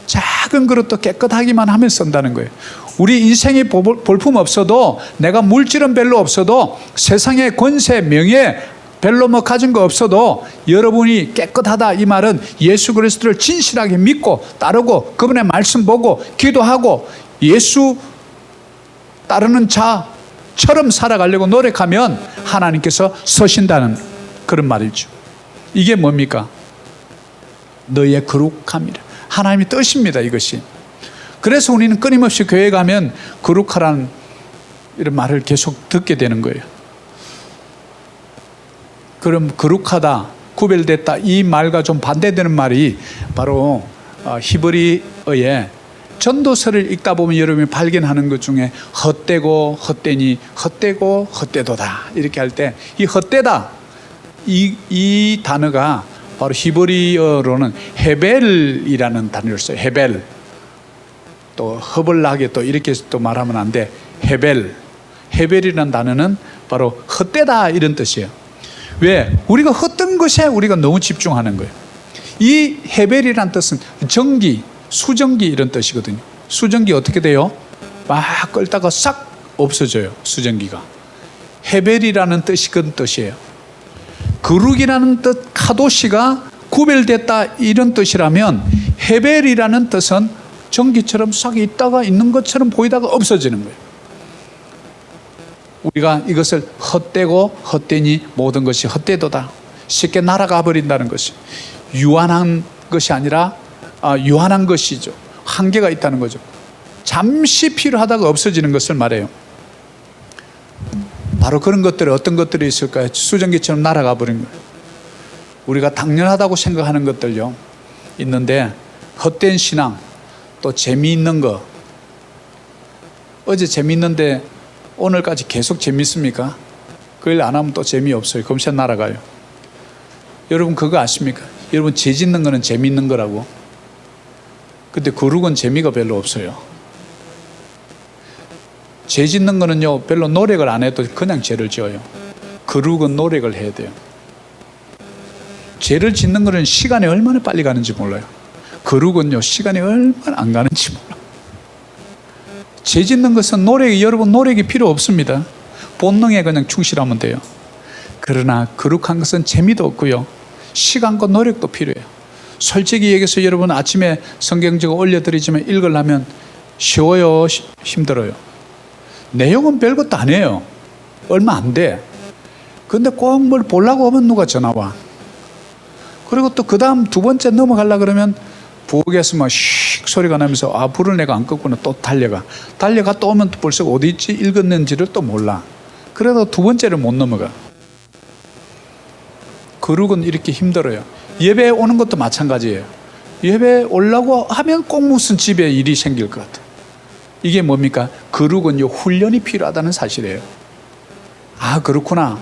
작은 그릇도 깨끗하기만 하면 쓴다는 거예요. 우리 인생에 볼품 없어도 내가 물질은 별로 없어도 세상의 권세, 명예 별로 뭐 가진 거 없어도 여러분이 깨끗하다 이 말은 예수 그리스도를 진실하게 믿고 따르고 그분의 말씀 보고 기도하고 예수 따르는 자처럼 살아가려고 노력하면 하나님께서 서신다는 그런 말이죠. 이게 뭡니까? 너의 거룩함이라. 하나님의 뜻입니다, 이것이. 그래서 우리는 끊임없이 교회 가면 거룩하라는 이런 말을 계속 듣게 되는 거예요. 그럼 거룩하다, 구별됐다 이 말과 좀 반대되는 말이 바로 히브리어의 전도서를 읽다 보면 여러분이 발견하는 것 중에 헛되고 헛되니 헛되고 헛되도다 이렇게 할 때 이 헛되다 이 단어가 바로 히브리어로는 헤벨이라는 단어를 써요. 헤벨. 또 허벌나게 또 이렇게 또 말하면 안 돼. 헤벨. 헤벨이라는 단어는 바로 헛되다 이런 뜻이에요. 왜? 우리가 헛된 것에 우리가 너무 집중하는 거예요. 이 헤벨이란 뜻은 전기, 수전기 이런 뜻이거든요. 수전기 어떻게 돼요? 막 끌다가 싹 없어져요. 수전기가. 헤벨이라는 뜻이 그 뜻이에요. 거룩이라는 뜻, 카도시가 구별됐다 이런 뜻이라면 헤벨이라는 뜻은 전기처럼 싹 있다가 있는 것처럼 보이다가 없어지는 거예요. 우리가 이것을 헛되고 헛되니 모든 것이 헛되도다. 쉽게 날아가 버린다는 것이 유한한 것이 아니라 유한한 것이죠. 한계가 있다는 거죠. 잠시 필요하다가 없어지는 것을 말해요. 바로 그런 것들이 어떤 것들이 있을까요? 수전기처럼 날아가 버린 거예요. 우리가 당연하다고 생각하는 것들요 있는데 헛된 신앙, 또 재미있는 거. 어제 재미있는데 오늘까지 계속 재밌습니까? 그 일 안 하면 또 재미없어요. 금세 날아가요. 여러분 그거 아십니까? 여러분 죄 짓는 거는 재미있는 거라고. 근데 거룩은 재미가 별로 없어요. 죄 짓는 거는요 별로 노력을 안 해도 그냥 죄를 지어요. 거룩은 노력을 해야 돼요. 죄를 짓는 거는 시간이 얼마나 빨리 가는지 몰라요. 거룩은요 시간이 얼마나 안 가는지 몰라요. 죄 짓는 것은 여러분 노력이 필요 없습니다. 본능에 그냥 충실하면 돼요. 그러나 거룩한 것은 재미도 없고요 시간과 노력도 필요해요. 솔직히 얘기해서 여러분 아침에 성경 제가 올려드리지만 읽으려면 쉬워요? 힘들어요? 내용은 별것도 아니에요. 얼마 안 돼. 근데 꼭 뭘 보려고 하면 누가 전화 와. 그리고 또 그 다음 두 번째 넘어가려고 그러면 부엌에서 막 씩 소리가 나면서 불을 내가 안 껐구나. 또 달려가 또 오면 또 벌써 어디 있지 읽었는지를 또 몰라. 그래도 두 번째를 못 넘어가. 거룩은 이렇게 힘들어요. 예배에 오는 것도 마찬가지예요. 예배에 오려고 하면 꼭 무슨 집에 일이 생길 것 같아. 이게 뭡니까? 거룩은요 훈련이 필요하다는 사실이에요. 그렇구나.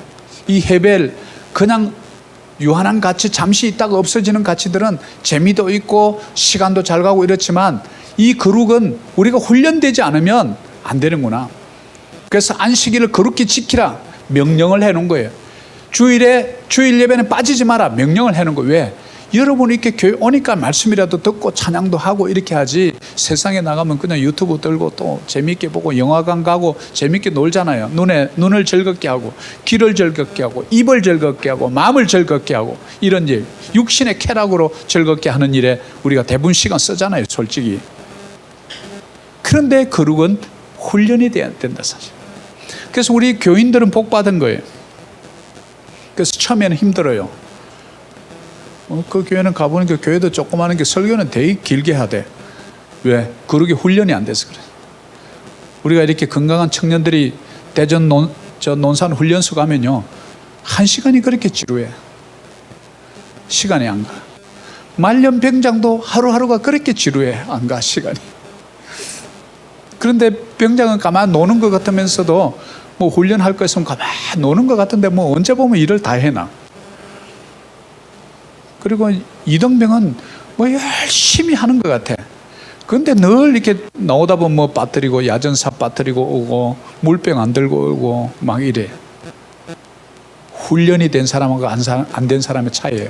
이 헤벨 그냥 유한한 가치, 잠시 있다가 없어지는 가치들은 재미도 있고 시간도 잘 가고 이렇지만 이 거룩은 우리가 훈련되지 않으면 안 되는구나. 그래서 안식일을 거룩히 지키라 명령을 해놓은 거예요. 주일 예배는 빠지지 마라 명령을 해놓은 거예요. 왜? 여러분이 이렇게 교회 오니까 말씀이라도 듣고 찬양도 하고 이렇게 하지 세상에 나가면 그냥 유튜브 들고 또 재밌게 보고 영화관 가고 재밌게 놀잖아요. 눈을 즐겁게 하고 귀를 즐겁게 하고 입을 즐겁게 하고 마음을 즐겁게 하고 이런 일 육신의 쾌락으로 즐겁게 하는 일에 우리가 대부분 시간 쓰잖아요 솔직히. 그런데 거룩은 훈련이 돼야 된다 사실. 그래서 우리 교인들은 복 받은 거예요. 그래서 처음에는 힘들어요. 그 교회는 가보는 게 교회도 조그마한 게 설교는 되게 길게 하대. 왜? 거룩이 훈련이 안 돼서 그래. 우리가 이렇게 건강한 청년들이 대전 논산 훈련소 가면요 1시간이 그렇게 지루해. 시간이 안 가. 말년 병장도 하루하루가 그렇게 지루해. 안 가 시간이. 그런데 병장은 가만 노는 것 같으면서도 뭐 훈련할 거 있으면 가만 노는 것 같은데 뭐 언제 보면 일을 다 해놔. 그리고 이등병은 뭐 열심히 하는 것 같아. 그런데 늘 이렇게 나오다 보면 뭐 빠뜨리고 야전사 빠뜨리고 오고 물병 안 들고 오고 막 이래. 훈련이 된 사람하고 안 된 사람의 차이예요.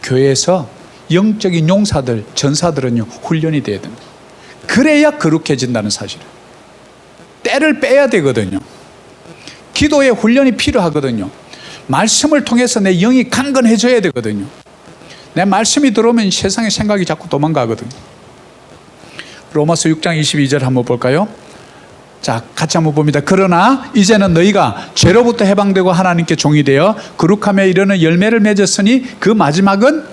교회에서 영적인 용사들, 전사들은요 훈련이 돼야 됩니다. 그래야 거룩해진다는 사실. 때를 빼야 되거든요. 기도에 훈련이 필요하거든요. 말씀을 통해서 내 영이 강건해져야 되거든요. 내 말씀이 들어오면 세상의 생각이 자꾸 도망가거든요. 로마서 6장 22절 한번 볼까요? 자, 같이 한번 봅니다. 그러나 이제는 너희가 죄로부터 해방되고 하나님께 종이 되어 거룩함에 이르는 열매를 맺었으니 그 마지막은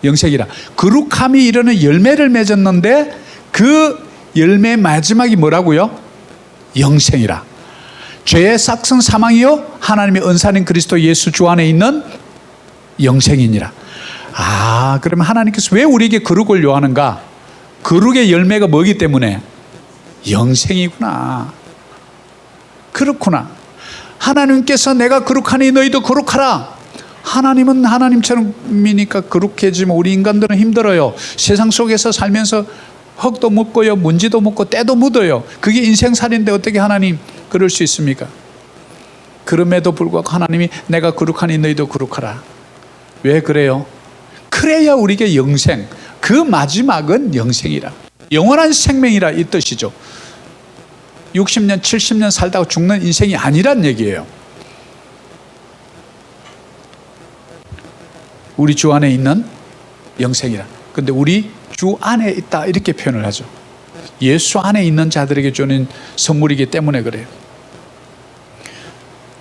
영생이라. 거룩함이 이르는 열매를 맺었는데 그 열매의 마지막이 뭐라고요? 영생이라. 죄의 삭은 사망이요 하나님의 은사인 그리스도 예수 주 안에 있는 영생이니라. 그러면 하나님께서 왜 우리에게 거룩을 요하는가? 거룩의 열매가 뭐기 때문에? 영생이구나. 그렇구나. 하나님께서 내가 거룩하니 너희도 거룩하라. 하나님은 하나님처럼이니까 거룩해지면 우리 인간들은 힘들어요. 세상 속에서 살면서 흙도 묻고요, 먼지도 묻고 때도 묻어요. 그게 인생살인데 어떻게 하나님 그럴 수 있습니까? 그럼에도 불구하고 하나님이 내가 거룩하니 너희도 거룩하라. 왜 그래요? 그래야 우리에게 영생, 그 마지막은 영생이라, 영원한 생명이라 이 뜻이죠. 60년 70년 살다가 죽는 인생이 아니란 얘기예요. 우리 주 안에 있는 영생이라. 근데 우리 주 안에 있다 이렇게 표현을 하죠. 예수 안에 있는 자들에게 주는 선물이기 때문에 그래요.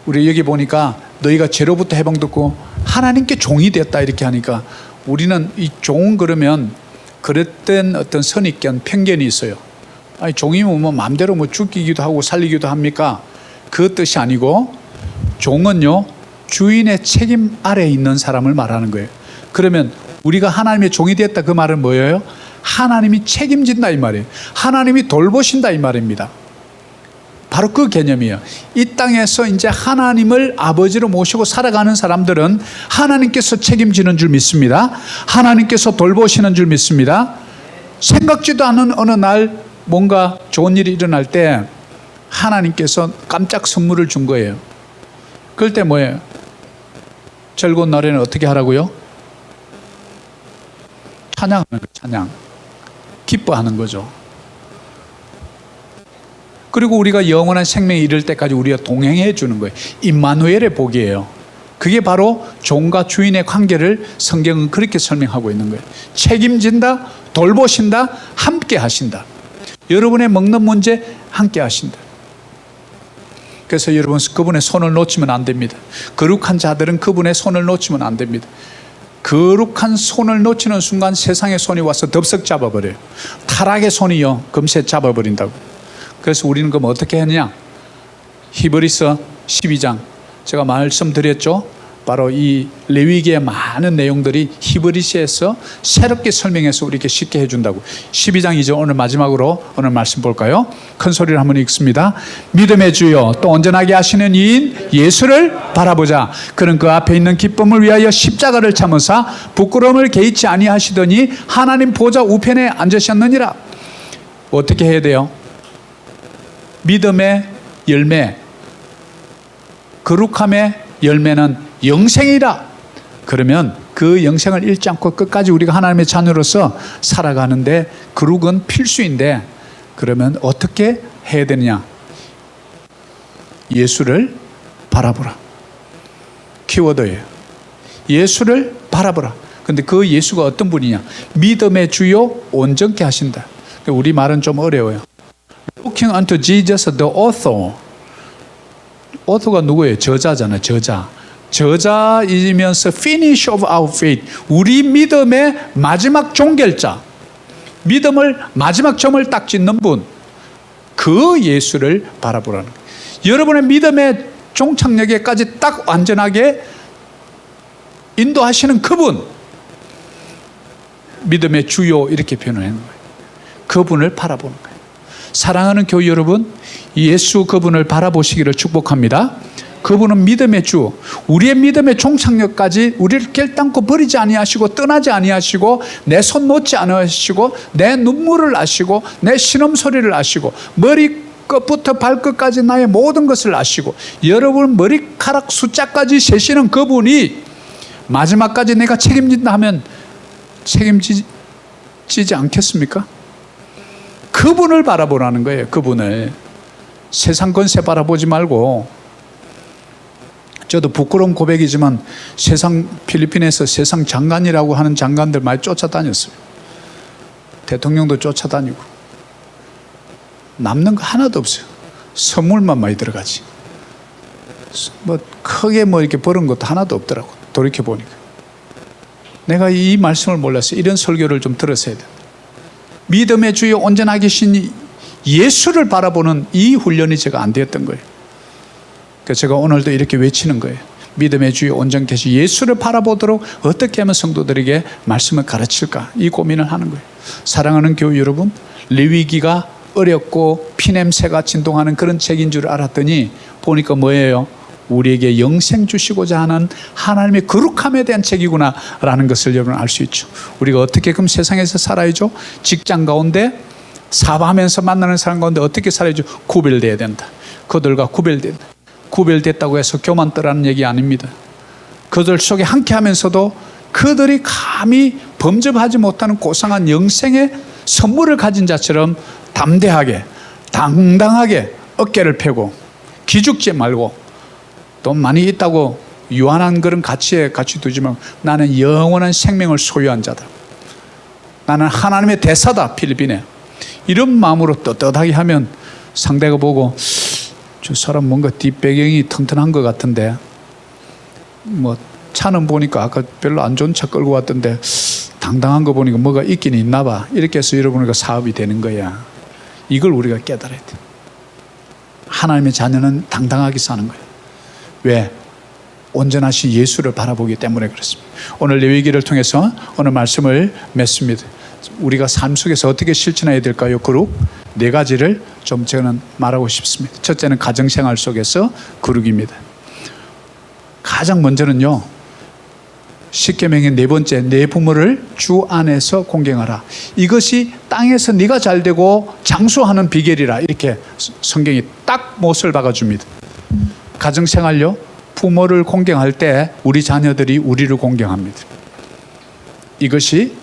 우리 여기 보니까 너희가 죄로부터 해방됐고 하나님께 종이 되었다 이렇게 하니까 우리는 이 종 그러면 그랬던 어떤 선입견, 편견이 있어요. 아니 종이면 뭐 마음대로 뭐 죽이기도 하고 살리기도 합니까? 그 뜻이 아니고 종은요 주인의 책임 아래에 있는 사람을 말하는 거예요. 그러면 우리가 하나님의 종이 되었다 그 말은 뭐예요? 하나님이 책임진다 이 말이에요. 하나님이 돌보신다 이 말입니다. 바로 그 개념이에요. 이 땅에서 이제 하나님을 아버지로 모시고 살아가는 사람들은 하나님께서 책임지는 줄 믿습니다. 하나님께서 돌보시는 줄 믿습니다. 생각지도 않은 어느 날 뭔가 좋은 일이 일어날 때 하나님께서 깜짝 선물을 준 거예요. 그럴 때 뭐예요? 즐거운 날에는 어떻게 하라고요? 찬양하는 거예요. 찬양. 기뻐하는 거죠. 그리고 우리가 영원한 생명에 이를 때까지 우리가 동행해 주는 거예요. 임마누엘의 복이에요. 그게 바로 종과 주인의 관계를 성경은 그렇게 설명하고 있는 거예요. 책임진다, 돌보신다, 함께 하신다. 여러분의 먹는 문제 함께 하신다. 그래서 여러분 그분의 손을 놓치면 안 됩니다. 거룩한 자들은 그분의 손을 놓치면 안 됩니다. 거룩한 손을 놓치는 순간 세상의 손이 와서 덥석 잡아버려요. 타락의 손이요 금세 잡아버린다고. 그래서 우리는 그럼 어떻게 했냐? 히브리서 12장 제가 말씀드렸죠. 바로 이 레위기의 많은 내용들이 히브리서에서 새롭게 설명해서 우리에게 쉽게 해준다고. 12장이죠. 오늘 마지막으로 오늘 말씀 볼까요? 큰 소리를 한번 읽습니다. 믿음의 주여 또 온전하게 하시는 이인 예수를 바라보자. 그는 그 앞에 있는 기쁨을 위하여 십자가를 참으사 부끄러움을 개의치 아니하시더니 하나님 보좌 우편에 앉으셨느니라. 어떻게 해야 돼요? 믿음의 열매, 거룩함의 열매는 영생이라. 그러면 그 영생을 잃지 않고 끝까지 우리가 하나님의 자녀로서 살아가는데 거룩은 필수인데 그러면 어떻게 해야 되느냐? 예수를 바라보라. 키워드예요. 예수를 바라보라. 근데 그 예수가 어떤 분이냐? 믿음의 주요 온전케 하신다. 우리 말은 좀 어려워요. Looking unto Jesus, the author. author가 누구예요? 저자잖아요. 저자이면서 finish of our faith. 우리 믿음의 마지막 종결자. 믿음을 마지막 점을 딱 짓는 분. 그 예수를 바라보라는 거예요. 여러분의 믿음의 종착역에까지 딱 완전하게 인도하시는 그분. 믿음의 주요 이렇게 표현하는 거예요. 그분을 바라보는 거예요. 사랑하는 교회 여러분, 예수 그분을 바라보시기를 축복합니다. 그분은 믿음의 주, 우리의 믿음의 종착역까지 우리를 결단코 버리지 아니하시고 떠나지 아니하시고 내 손 놓지 아니하시고 내 눈물을 아시고 내 신음소리를 아시고 머리끝부터 발끝까지 나의 모든 것을 아시고 여러분 머리카락 숫자까지 세시는 그분이 마지막까지 내가 책임진다 하면 책임지지 않겠습니까? 그분을 바라보라는 거예요. 그분을. 세상 권세 바라보지 말고. 저도 부끄러운 고백이지만 필리핀에서 세상 장관이라고 하는 장관들 많이 쫓아다녔어요. 대통령도 쫓아다니고. 남는 거 하나도 없어요. 선물만 많이 들어가지. 크게 이렇게 버는 것도 하나도 없더라고. 돌이켜보니까. 내가 이 말씀을 몰랐어요. 이런 설교를 좀 들었어야 돼. 믿음의 주여 온전하게 계신 예수를 바라보는 이 훈련이 제가 안 되었던 거예요. 그래서 제가 오늘도 이렇게 외치는 거예요. 믿음의 주여 온전히 계신 예수를 바라보도록 어떻게 하면 성도들에게 말씀을 가르칠까? 이 고민을 하는 거예요. 사랑하는 교회 여러분, 레위기가 어렵고 피냄새가 진동하는 그런 책인 줄 알았더니 보니까 뭐예요? 우리에게 영생 주시고자 하는 하나님의 거룩함에 대한 책이구나 라는 것을 여러분 알 수 있죠. 우리가 어떻게 그럼 세상에서 살아야죠? 직장 가운데 사업하면서 만나는 사람 가운데 어떻게 살아야죠? 구별돼야 된다. 그들과 구별됐다고 해서 교만 떠라는 얘기 아닙니다. 그들 속에 함께하면서도 그들이 감히 범접하지 못하는 고상한 영생의 선물을 가진 자처럼 담대하게 당당하게 어깨를 펴고 기죽지 말고, 또 많이 있다고 유한한 그런 가치에 같이 두지 말고, 나는 영원한 생명을 소유한 자다, 나는 하나님의 대사다, 필리핀에, 이런 마음으로 떳떳하게 하면 상대가 보고 저 사람 뭔가 뒷배경이 튼튼한 것 같은데, 뭐 차는 보니까 아까 별로 안 좋은 차 끌고 왔던데 당당한 거 보니까 뭐가 있긴 있나 봐, 이렇게 해서 여러분과 사업이 되는 거야. 이걸 우리가 깨달아야 돼. 하나님의 자녀는 당당하게 사는 거예요. 왜? 온전하신 예수를 바라보기 때문에 그렇습니다. 오늘 레위기를 통해서 오늘 말씀을 맺습니다. 우리가 삶 속에서 어떻게 실천해야 될까요? 그룹 4가지를 좀 저는 말하고 싶습니다. 첫째는 가정생활 속에서 그룹입니다. 가장 먼저는요, 십계명의 4번째, 내 부모를 주 안에서 공경하라. 이것이 땅에서 네가 잘되고 장수하는 비결이라, 이렇게 성경이 딱 못을 박아줍니다. 가정생활요, 부모를 공경할 때 우리 자녀들이 우리를 공경합니다. 이것이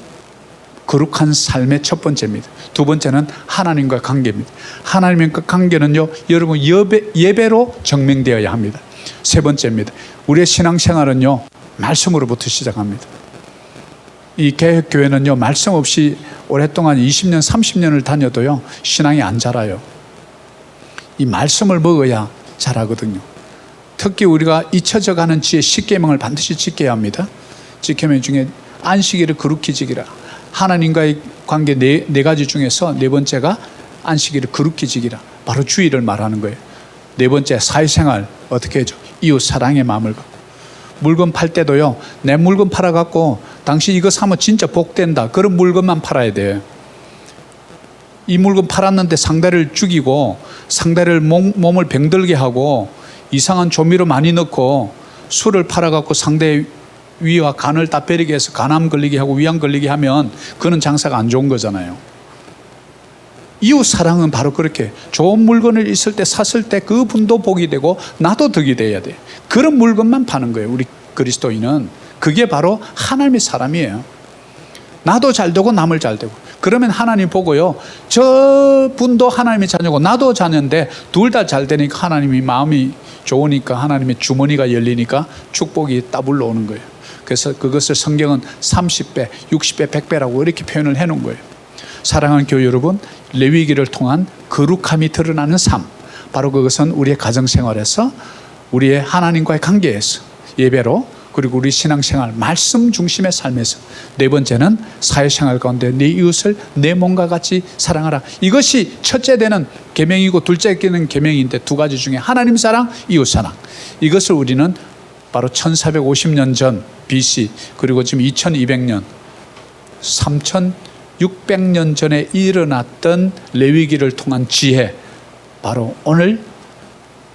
거룩한 삶의 첫 번째입니다. 두 번째는 하나님과 관계입니다. 하나님과 관계는요, 여러분 예배로 증명되어야 합니다. 세 번째입니다. 우리의 신앙생활은요, 말씀으로부터 시작합니다. 이 개혁교회는요, 말씀 없이 오랫동안 20년, 30년을 다녀도요, 신앙이 안 자라요. 이 말씀을 먹어야 자라거든요. 특히 우리가 잊혀져 가는 지혜 10계명을 반드시 지켜야 합니다. 10계명 중에 안식일을 거룩히 지키라. 하나님과의 관계 네 가지 중에서 4번째가 안식일을 거룩히 지키라. 바로 주일을 말하는 거예요. 4번째, 사회생활 어떻게 해줘? 이웃 사랑의 마음을 갖고. 물건 팔 때도요, 내 물건 팔아갖고 당신 이거 사면 진짜 복된다, 그런 물건만 팔아야 돼요. 이 물건 팔았는데 상대를 죽이고 상대를 몸을 병들게 하고 이상한 조미료 많이 넣고 술을 팔아갖고 상대의 위와 간을 다 베리게 해서 간암 걸리게 하고 위암 걸리게 하면 그는 장사가 안 좋은 거잖아요. 이웃 사랑은 바로 그렇게 좋은 물건을 있을 때 샀을 때 그 분도 복이 되고 나도 덕이 돼야 돼. 그런 물건만 파는 거예요. 우리 그리스도인은 그게 바로 하나님의 사람이에요. 나도 잘 되고 남을 잘 되고. 그러면 하나님 보고요, 저 분도 하나님의 자녀고 나도 자녀인데 둘 다 잘 되니까 하나님이 마음이 좋으니까 하나님의 주머니가 열리니까 축복이 따블러 오는 거예요. 그래서 그것을 성경은 30배, 60배, 100배라고 이렇게 표현을 해놓은 거예요. 사랑하는 교회 여러분, 레위기를 통한 거룩함이 드러나는 삶, 바로 그것은 우리의 가정생활에서, 우리의 하나님과의 관계에서, 예배로, 그리고 우리 신앙생활, 말씀 중심의 삶에서, 4번째는 사회생활 가운데 내 이웃을 내 몸과 같이 사랑하라. 이것이 첫째 되는 계명이고 둘째 되는 계명인데, 2가지 중에 하나님 사랑, 이웃 사랑, 이것을 우리는 바로 1450년 전 BC, 그리고 지금 2200년 3600년 전에 일어났던 레위기를 통한 지혜, 바로 오늘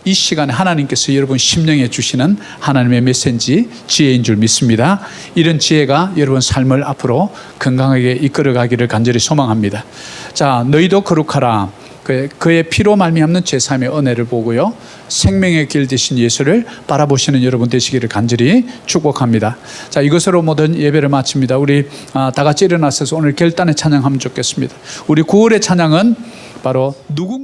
이 시간에 하나님께서 여러분 심령해 주시는 하나님의 메시지, 지혜인 줄 믿습니다. 이런 지혜가 여러분 삶을 앞으로 건강하게 이끌어가기를 간절히 소망합니다. 자, 너희도 거룩하라. 그의 피로 말미암는 제3의 은혜를 보고요, 생명의 길 되신 예수를 바라보시는 여러분 되시기를 간절히 축복합니다. 자, 이것으로 모든 예배를 마칩니다. 우리 다 같이 일어나셔서 오늘 결단의 찬양하면 좋겠습니다. 우리 9월의 찬양은 바로 누군가